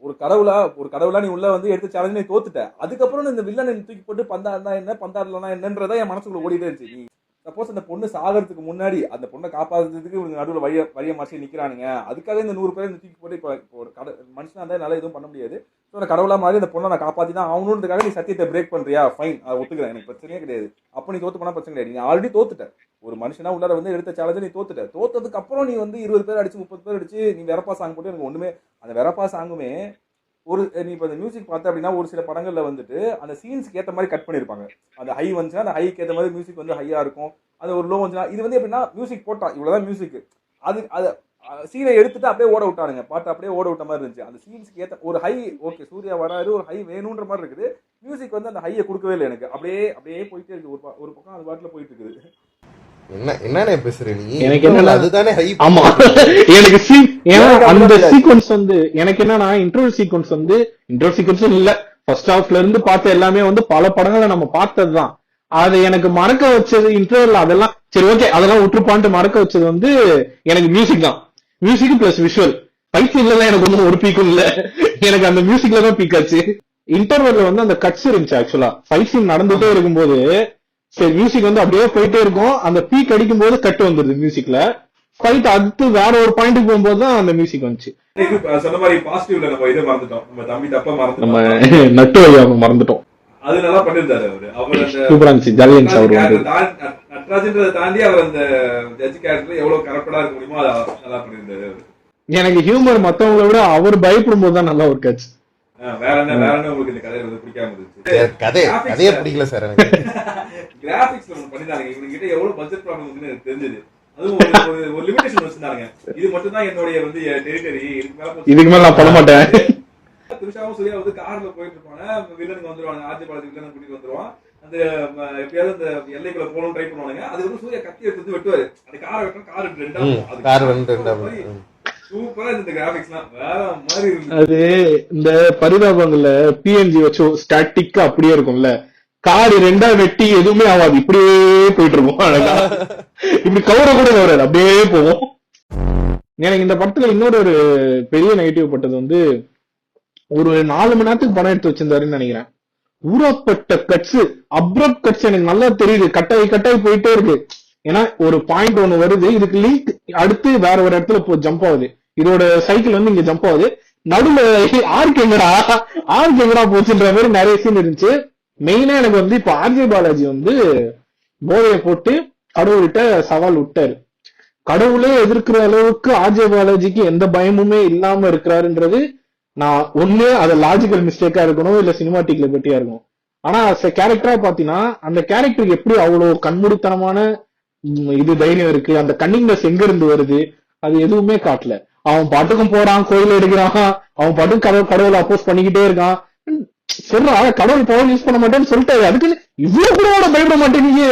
Speaker 1: ஒரு கடவுளா நீ உள்ள வந்து எடுத்து சேலஞ்சு நீ தோத்துட்ட. அதுக்கப்புறம் இந்த வில்லனை தூக்கி போட்டு பந்தாடுனா என்ன பந்தாடலனா என்னன்றதா என் மனசுக்குள்ள ஓடிட்டே இருந்துச்சு. நீ சப்போஸ் அந்த பொண்ணு சாகிறதுக்கு முன்னாடி அந்த பொண்ணை காப்பாற்றுறதுக்கு இவங்க நடுவில் வழியை மாற்றி நிற்கிறானுங்க. அதுக்காக இந்த 100 பேர் இந்த தூக்கி போட்டு இப்போ ஒரு மனுஷனா இருந்தால் என்னால் எதுவும் பண்ண முடியாது. ஸோ அந்த கடவுளா மாதிரி அந்த பொண்ணை நான் காப்பாற்றி தான் ஆகணுன்றதுக்காக நீ சத்தியத்தை பிரேக் பண்ணுறியா, ஃபைன், அதை ஒத்துக்கிறேன், எனக்கு பிரச்சனையே கிடையாது. அப்போ நீ தோத்து போனால் பிரச்சனை கிடையாது. நீ ஆல்ரெடி தோத்துட்ட. ஒரு மனுஷனா உள்ளார வந்து எடுத்த சேலஞ்சு நீ தோத்துட்ட. தோத்ததுக்கு அப்புறம் நீ வந்து 20 பேர் அடிச்சு 30 பேர் அடிச்சு நீ வெறப்பா சாங் போட்டு எனக்கு ஒன்றுமே அந்த வெறப்பா சாங்குமே ஒரு நீ இப்போ அந்த மியூசிக் பார்த்த அப்படின்னா ஒரு சில படங்கள்ல வந்துட்டு அந்த சீன்ஸ்க்கு ஏற்ற மாதிரி கட் பண்ணியிருப்பாங்க. அந்த ஹை வந்துச்சுன்னா அந்த ஹைக்கு ஏற்ற மாதிரி மியூசிக் வந்து ஹையா இருக்கும். அது ஒரு லோ வந்துச்சுன்னா இது வந்து எப்படின்னா மியூசிக் போட்டா இவ்வளவுதான் மியூசிக், அது சீனை எடுத்துட்டு அப்படியே ஓட விட்டானுங்க, பாட்டு அப்படியே ஓட விட்ட மாதிரி இருந்துச்சு. அந்த சீன்ஸ்க்கு ஏற்ற ஒரு ஹை ஓகே சூர்யா வராரு ஒரு ஹை வேணுன்ற மாதிரி இருக்குது. மியூசிக் வந்து அந்த ஹையை கொடுக்கவே இல்லை எனக்கு. அப்படியே போயிட்டே இருக்கு, ஒரு பக்கம் அது பாட்டுல போயிட்டு இருக்குது.
Speaker 3: என்ன பேசுற நீ?
Speaker 2: எனக்கு என்ன
Speaker 3: அதுதானே ஹை.
Speaker 2: ஆமா எனக்கு அந்த சீக்வன்ஸ் வந்து எனக்கு என்னன்னா இன்ட்ரோல் சீக்வன்ஸ் வந்து இன்ட்ரோல் சீக்வன்ஸும் இல்ல, ஃபர்ஸ்ட் ஹாஃப்ல இருந்து பார்த்த எல்லாமே வந்து பல படங்களை நம்ம பார்த்ததுதான். அது எனக்கு மறக்க வச்சது இன்டர்வல் அதெல்லாம் சரி ஓகே அதெல்லாம் விட்டுப்பான்ட்டு மறக்க வச்சது வந்து எனக்கு மியூசிக் தான். Music plus visual. ஃபைட் சீன்ல எனக்கு ஒன்றும் ஒரு பீக்கும் இல்ல, எனக்கு அந்த மியூசிக்ல தான் பீக் ஆச்சு. இன்டர்வல்ல வந்து அந்த கட்ஸ் இருந்துச்சு. ஆக்சுவலா ஃபைட் சீன் நடந்துட்டே இருக்கும்போது சரி மியூசிக் வந்து அப்படியே போயிட்டே இருக்கும், அந்த பீக் அடிக்கும் போது கட் வந்துருது மியூசிக்ல. ஃபைட் அடுத்து வேற ஒரு பாயிண்ட்டுக்கு போகும்போது தான் அந்த மியூசிக் வந்துச்சு.
Speaker 1: சொன்ன மாதிரி பாசிட்டிவ்ல நம்ம இதை மறந்துட்டோம், நம்ம தம்பி தப்பா மறந்துட்டோம்,
Speaker 2: நம்ம நட்டு வழியா மறந்துட்டோம்.
Speaker 1: அது நல்லா பண்ணிருந்தாரு அவரு. அவர் அந்த
Speaker 2: சூப்பரா இருந்துச்சு. ஜாலியன்ஸ் அவர்
Speaker 1: நட்ராஜன்றதை தாண்டி அவர் அந்த ஜட்ஜ் கேரக்டர் எவ்வளவு கரெக்டா இருக்க முடியுமோ அதை நல்லா பண்ணிருந்தாரு.
Speaker 2: எனக்கு ஹியூமர் மத்தவங்களை விட அவர் பயப்படும் போது தான் நல்லா ஒர்க் ஆச்சு.
Speaker 1: வேற என்ன உங்களுக்கு இந்த கதையை வந்து பிடிக்காம இருந்துச்சு?
Speaker 3: கதையே பிடிக்கல சார் எனக்கு.
Speaker 1: கிராபிக்ஸ்ல ஒன்று பண்ணிருந்தாங்க. இவங்க கிட்ட எவ்வளவு பட்ஜெட் ப்ராப்ளம் இருக்குன்னு எனக்கு தெரிஞ்சது. அதுவும் ஒரு லிமிடேஷன் வச்சிருந்தாங்க. இது மட்டும் தான் என்னுடைய வந்து டெரிட்டரி,
Speaker 2: இதுக்கு மேல நான் பண்ண மாட்டேன்.
Speaker 1: திருஷாவும் சூர்யா வந்து கார்ல போயிட்டு இருப்பாங்க, வில்லனுக்கு வந்துருவாங்க, ஆர்ஜே பாலாஜி வில்லன் கூட்டிட்டு வந்துருவான். அந்த எப்பயாவது அந்த எல்லைக்குள்ள போகணும் ட்ரை பண்ணுவானுங்க. அதுக்கப்புறம் சூர்யா கத்தி எடுத்து வெட்டுவாரு. அந்த காரை வெட்டணும், கார் ரெண்டா சூப்பரா இந்த கிராபிக்ஸ்லாம் வேற மாதிரி இருக்கு. அது
Speaker 2: இந்த பரிதாபங்கள்ல பிஎன்ஜி வச்சு ஸ்டாட்டிக்கா அப்படியே இருக்கும்ல, கார் ரெண்டா வெட்டி எதுவுமே ஆகாது, இப்படியே போயிட்டு இருக்கும். அழகா இப்படி கவர கூட கவராது, அப்படியே போகும். எனக்கு இந்த படத்துல இன்னொரு ஒரு பெரிய நெகட்டிவ் பட்டது வந்து ஒரு 4 மணி நேரத்துக்கு படம் எடுத்து வச்சிருந்தாருன்னு நினைக்கிறேன். ஊறப்பட்ட கட்ஸ், அப்ரப்ட் கட்ஸ் எனக்கு நல்லா தெரியுது. கட்டாய் போயிட்டே இருக்கு. ஏன்னா ஒரு பாயிண்ட் ஒண்ணு வருது, இதுக்கு லிங்க் அடுத்து வேற ஒரு இடத்துல ஜம்ப் ஆகுது. இதோட சைக்கிள் வந்து இங்க ஜம்ப் ஆகுது. நடுவுல ஆர்க் எங்கடா போச்சுன்ற மாதிரி நிறைய சீன் இருந்துச்சு. மெயினா எனக்கு வந்து இப்ப ஆர்ஜே பாலாஜி வந்து போதையை போட்டு கடவுள்கிட்ட சவால் விட்டாரு. கடவுளே எதிர்க்கிற அளவுக்கு ஆர்ஜே பாலாஜிக்கு எந்த பயமுமே இல்லாம இருக்கிறாருன்றது நான் ஒண்ணு அது லாஜிக்கல் மிஸ்டேக்கா இருக்கணும், இல்ல சினிமாட்டிக் லிபர்ட்டியா இருக்கணும். ஆனா கேரக்டரா பாத்தீங்கன்னா அந்த கேரக்டருக்கு எப்படி அவ்வளவு கண்மூடித்தனமான இது தைரியம் இருக்கு, அந்த கன்னிங்னஸ் எங்க இருந்து வருது, அது எதுவுமே காட்டல. அவன் பாட்டுக்கும் போறான், கோயில் எடுக்கிறான், அவன் பாட்டுக்கும் கடவுளை அப்போஸ் பண்ணிக்கிட்டே இருக்கான். சொல்றா கடவுள் பவர் யூஸ் பண்ண மாட்டேன்னு சொல்லிட்டாரு, அதுக்கு இவ்வளவு கூட பயப்பட மாட்டேங்க.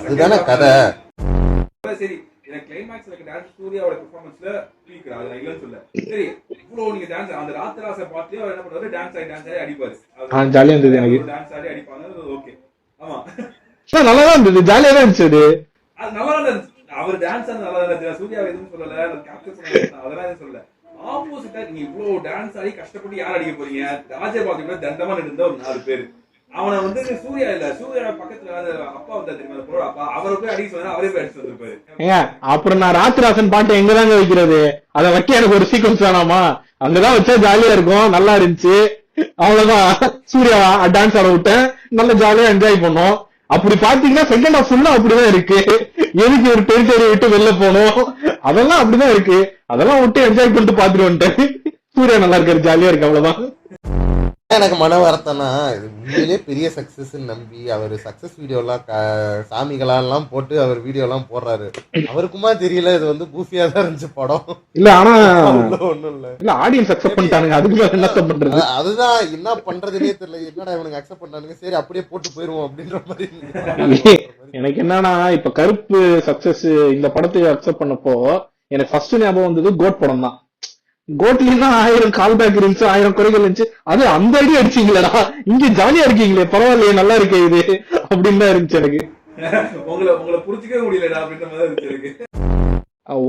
Speaker 3: அதுதானே கதை.
Speaker 1: சரி, எனக்கு கிளைமாக்ஸ்ல டான்ஸ் சூர்யாவோட பெர்ஃபார்மன்ஸ்ல பீக்ரா, அது நான் இல்லன்னு சொல்ல. சரி, இவ்வளவு நீங்க டான்ஸ் அந்த ராத்திராச பாட்டுலயே அவர் என்ன பண்ணுவாரு, டான்ஸ் ஆடி அடிப்பாரு.
Speaker 2: ஜாலியா இருந்தது எனக்கு.
Speaker 1: டான்ஸ் ஆடி அடிப்பாங்க, ஓகே. ஆமா,
Speaker 2: நல்லாதான் இருந்தது, ஜாலியா தான் இருந்துச்சு.
Speaker 1: அது நல்லா தான் இருந்துச்சு. அவர் டான்ஸ் ஆனது நல்லா தான் இருந்துச்சு. சூர்யா எதுவும் சொல்லல, கேப்சர் பண்ண அதெல்லாம் எதுவும் சொல்லல. ஆப்போசிட்டா நீங்க இவ்வளவு டான்ஸ் ஆடி கஷ்டப்பட்டு யார் அடிக்க போறீங்க? ராஜபாதி கூட தண்டமா நின்று ஒரு 4 பேர். அவனை வந்து சூர்யா இல்ல, சூர்யா பக்கத்துல அப்பா வந்தா தெரியுமா, அப்பா அவரை போய் அடிக்க சொன்னா அவரே போய் அடிச்சு வந்திருப்பாரு.
Speaker 2: அப்புறம் நான் ராத்திராசன் பாட்டு எங்கதாங்க வைக்கிறது? அதை வைக்க எனக்கு ஒரு சீக்வன்ஸ் வேணாமா? அங்கதான் வச்சா ஜாலியா இருக்கும், நல்லா இருந்துச்சு. அவ்வளவுதான், சூர்யா டான்ஸ் ஆட விட்டேன், நல்ல ஜாலியா என்ஜாய் பண்ணோம். அப்படி பாத்தீங்கன்னா செகண்ட் ஹாஃப் ஃபுல்லா அப்படிதான் இருக்கு. எதுக்கு ஒரு டெரிட்டரி விட்டு வெளில போனோம், அதெல்லாம் அப்படிதான் இருக்கு. அதெல்லாம் விட்டு என்ஜாய் பண்ணிட்டு பாத்துட்டு வந்துட்டேன். சூர்யா நல்லா இருக்காரு, ஜாலியா இருக்கு, அவ்வளவுதான்.
Speaker 3: எனக்கு மன வருத்தம்னா இது உண்மையிலே பெரிய சக்சஸ் நம்பி அவர் சக்சஸ் வீடியோலாம் சாமிகளெல்லாம் போட்டு அவர் வீடியோலாம் போடுறாரு. அவருக்குமா தெரியல இது வந்து பூஃபியா தான் இருந்துச்சு படம்.
Speaker 2: இல்ல ஆனா
Speaker 3: ஒண்ணும்
Speaker 2: இல்ல ஆடியன்ஸ் அக்செப்ட் பண்ணிட்டானுங்க, அதுக்கு என்ன பண்றது?
Speaker 3: அதுதான் என்ன பண்றதுன்னே தெரியல. என்னடா இவனுக்கு அக்செப்ட் பண்ணானுங்க, சரி அப்படியே போட்டு போயிருவோம் அப்படின்ற மாதிரி.
Speaker 2: எனக்கு என்னன்னா இப்ப கருப்பு சக்சஸ் இந்த படத்தை அக்செப்ட் பண்ணப்போ எனக்கு ஃபர்ஸ்ட் ஞாபகம் வந்தது கோட் படம் தான். கோட்லின்னா 1000 கால் பேக் இருந்துச்சு, 1000 குறைகள் இருந்துச்சு. அது அந்த அடி அடிச்சீங்களா, இங்க ஜாலியா இருக்கீங்களே, பரவாயில்லையே, நல்லா இருக்கே இது அப்படின்னு தான் இருந்துச்சு எனக்கு.
Speaker 1: உங்களை புரிஞ்சுக்கவே முடியலடா அப்படின்ற மாதிரி இருந்துச்சு எனக்கு.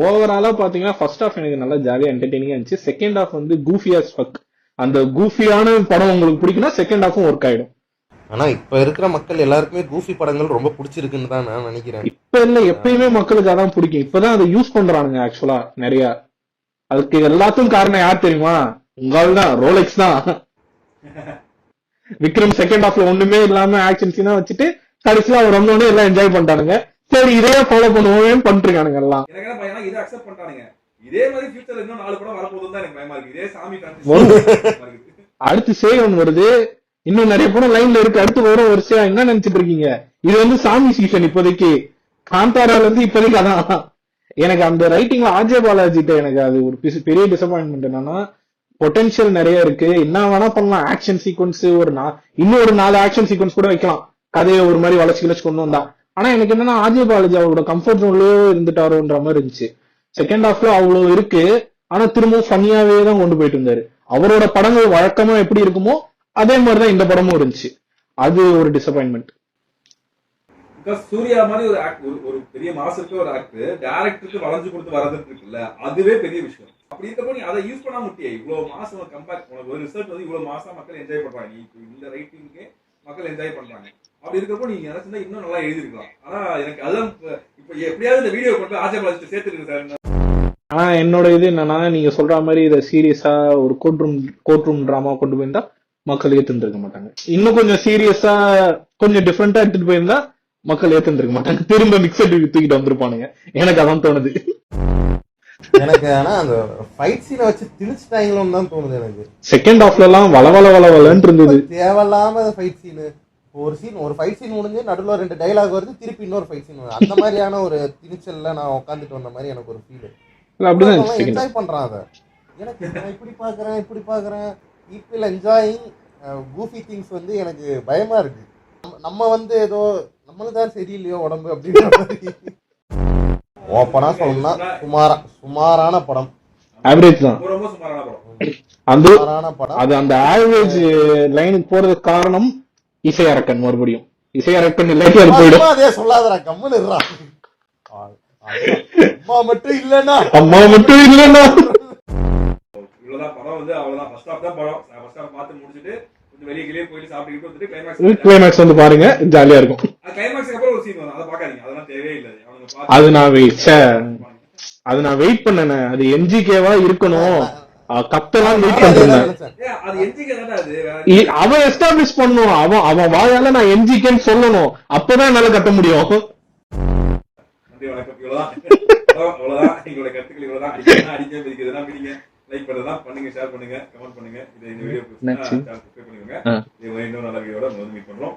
Speaker 2: ஓவராலா பாத்தீங்கன்னா ஃபர்ஸ்ட் ஹாஃப் எனக்கு நல்லா ஜாலியா என்டர்டெய்னிங்கா இருந்துச்சு. செகண்ட் ஹாஃப் வந்து கூஃபியா ஸ்பக். அந்த கூஃபியான படம் உங்களுக்கு பிடிக்கும்னா செகண்ட் ஹாஃபும் ஒர்க் ஆயிடும்.
Speaker 3: ஆனா இப்ப இருக்கிற மக்கள் எல்லாருக்குமே கூஃபி படங்கள் ரொம்ப பிடிச்சிருக்குன்னு தான் நான் நினைக்கிறேன்.
Speaker 2: இப்ப இல்ல, எப்பயுமே மக்களுக்கு அதான் பிடிக்கும். இப்பதான் அதை யூஸ் பண்றானுங்க ஆக்சுவலா நிறைய. அதுக்கு எல்லாத்துக்கும் காரணம் யார் தெரியுமா? உங்கள் தான், ரோலெக்ஸ் தான். விக்ரம் செகண்ட் ஹாஃப்ல ஒண்ணுமே இல்லாம ஆக்ஷன் சீனா வச்சுட்டு கடைசியா அவர் வந்தோடனே எல்லாம் என்ஜாய் பண்ணிட்டானுங்க. சரி இதையே ஃபாலோ பண்ணுவோம் பண்ணிருக்கானுங்க எல்லாம்.
Speaker 1: எனக்கு என்ன பையனா இதை அக்செப்ட் பண்ணிட்டானுங்க. இதே மாதிரி ஃபியூச்சர்ல இன்னும் 4 படம் வரப்போகுதுன்னு தான் எனக்கு பயமா இருக்கு. இதே சாமி
Speaker 2: அடுத்து சேவன் வருது, இன்னும் நிறைய படம் லைன்ல இருக்கு, அடுத்து வரும் வரிசையா. என்ன நினைச்சிட்டு இருக்கீங்க? இது வந்து சாமி சீசன் இப்போதைக்கு. காந்தாரால இருந்து இப்போதைக்கு அதான். எனக்கு அந்த ரைட்டிங்ல ஆர்ஜே பாலாஜிட்ட எனக்கு அது ஒரு பெரிய டிசப்பாயின்மெண்ட். என்னன்னா பொட்டன்ஷியல் நிறைய இருக்கு, என்ன வேணா பண்ணலாம். ஆக்ஷன் சீக்வன்ஸ் இன்னும் ஒரு 4 ஆக்ஷன் சீக்வன்ஸ் கூட வைக்கலாம், கதையை ஒரு மாதிரி வளர்ச்சி கொண்டு வந்தா. ஆனா எனக்கு என்னன்னா ஆர்ஜே பாலாஜி அவரோட கம்ஃபர்ட் ஜோன்லயே இருந்துட்டாரோன்ற மாதிரி இருந்துச்சு. செகண்ட் ஹாஃப்ல அவ்வளவு இருக்கு, ஆனா திரும்பவும் ஃபன்னியாவே தான் கொண்டு போயிட்டு இருந்தாரு. அவரோட படங்கள் வழக்கமா எப்படி இருக்குமோ அதே மாதிரிதான் இந்த படமும் இருந்துச்சு. அது ஒரு டிசப்பாயின்மெண்ட்.
Speaker 1: சூர்யா மாதிரி ஒரு பெரிய மாசுக்கு ஒரு ஆக்டர் டைரக்டருக்கு வளைஞ்சு கொடுத்து வரதுன்னு இருக்குல்ல, அதுவே பெரிய விஷயம். அப்படி இருக்கப்போ நீ அதை யூஸ் பண்ண முடியே. இவ்வளவு மாசம் கம்பேர் உனக்கு ஒரு ரிசல்ட் வந்து இவ்வளவு மாசம் மக்கள் என்ஜாய் பண்றாங்க, இந்த ரைட்டிங்க்கு மக்கள் என்ஜாய் பண்றாங்க. அப்படி இருக்கப்போ நீங்க நினைச்சிருந்தா இன்னும் நல்லா எழுதிருக்கலாம். ஆனா எனக்கு அதான் இப்ப எப்படியாவது இந்த வீடியோ கொண்டு ஆர்ஜே பாலாஜி சேர்த்துருக்கு சார்.
Speaker 2: ஆனா என்னோட இது என்னன்னா நீங்க சொல்ற மாதிரி இதை சீரியஸா ஒரு கோர்ட் ரூம் டிராமா கொண்டு போயிருந்தா மக்கள் ஏத்துருக்க மாட்டாங்க. இன்னும் கொஞ்சம் சீரியஸா கொஞ்சம் டிஃப்ரெண்டா எடுத்துட்டு போயிருந்தா மக்கள் ஏத்துருக்க மாட்டாங்க. திரும்ப மிக்சட் தூக்கிட்டு வந்திருப்பானுங்க. எனக்கு அதான் தோணுது.
Speaker 3: எனக்கு ஆனா அந்த ஃபைட் சீனை வச்சு திணிச்சிட்டாங்களோன்னு தான் தோணுது எனக்கு.
Speaker 2: செகண்ட் ஹாஃப்ல எல்லாம் வளவளன்னு இருந்தது,
Speaker 3: தேவையில்லாம ஃபைட் சீனு. ஒரு ஃபைட் சீன் முடிஞ்சு நடுவில் 2 டைலாக் வருது, திருப்பி இன்னொரு ஃபைட் சீன் வருது. அந்த மாதிரியான ஒரு திணிச்சல்ல நான் உட்காந்துட்டு வந்த மாதிரி எனக்கு ஒரு ஃபீல். அப்படிதான் என்ஜாய் பண்றான் அதை. எனக்கு நான் இப்படி பாக்குறேன் பீப்பிள் என்ஜாயிங் கூஃபி திங்ஸ் வந்து எனக்கு பயமா இருக்கு. நம்ம வந்து ஏதோ நம்மளுக்கு தான் சரியில்லையோ உடம்பு அப்படின்ற மாதிரி. ஓப்பனா சொல்லணும்னா சுமாரான படம்,
Speaker 2: ஆவரேஜ் தான்.
Speaker 1: ரொம்ப சுமாரான படம்.
Speaker 2: அது அந்த ஆவரேஜ் லைனுக்கு போறதுக்கு காரணம் இசை அரக்கன். மறுபடியும் இசை அரக்கன் இல்லாட்டி அது போயிடும்.
Speaker 3: அதே சொல்லாதடா, கம்முன்னு இருடா. அம்மா மட்டும் இல்லன்னா
Speaker 1: இவ்வளவுதான் படம் வந்து அவ்வளவுதான். ஃபர்ஸ்ட் ஹாஃப் தான் படம். ஃபர்ஸ்ட் ஹாஃப் பார்த்து முடிச்சிட்டு கொஞ்சம் வெளியே கிளியே போயிட்டு சாப்பிட்டுக்கிட்டு வந்துட்டு கிளைமேக்ஸ்
Speaker 2: கிளைமேக்ஸ் வந்து பாருங்க ஜாலியா இருக்கும்.
Speaker 1: கிளைமேக்ஸ்க்கு அப்புறம் ஒரு சீன் வரும், அதை பாக்காதீங்க, அதெல்லாம் தேவையே இல்லை. அவனுங்க
Speaker 2: அது நான் வெயிட் பண்ணேன். அது என்ஜிகேவா இருக்கணும், கத்தெல்லாம் வெயிட் பண்ணிருந்தேன்.
Speaker 1: அது என்ஜிகே தானே, அது
Speaker 2: அவன் எஸ்டாப்ளிஷ் பண்ணும், அவன் வாயால நான் என்ஜிகேன்னு சொல்லணும், அப்பதான் என்னால கத்த முடியும்.
Speaker 1: நன்றி, வணக்கம். இவ்வளவுதான் எங்களோட கருத்துக்கள். இவ்வளவுதான். அடிக்க பிடிக்கிறதுனா பிடிங்க, லைக் பண்றதா பண்ணுங்க, ஷேர் பண்ணுங்க, கமெண்ட் பண்ணுங்க. இந்த வீடியோ சப்ஸ்கிரைப் பண்ணிக்கோங்க. இன்னொரு நல்ல வீடியோட மீட் பண்றோம்.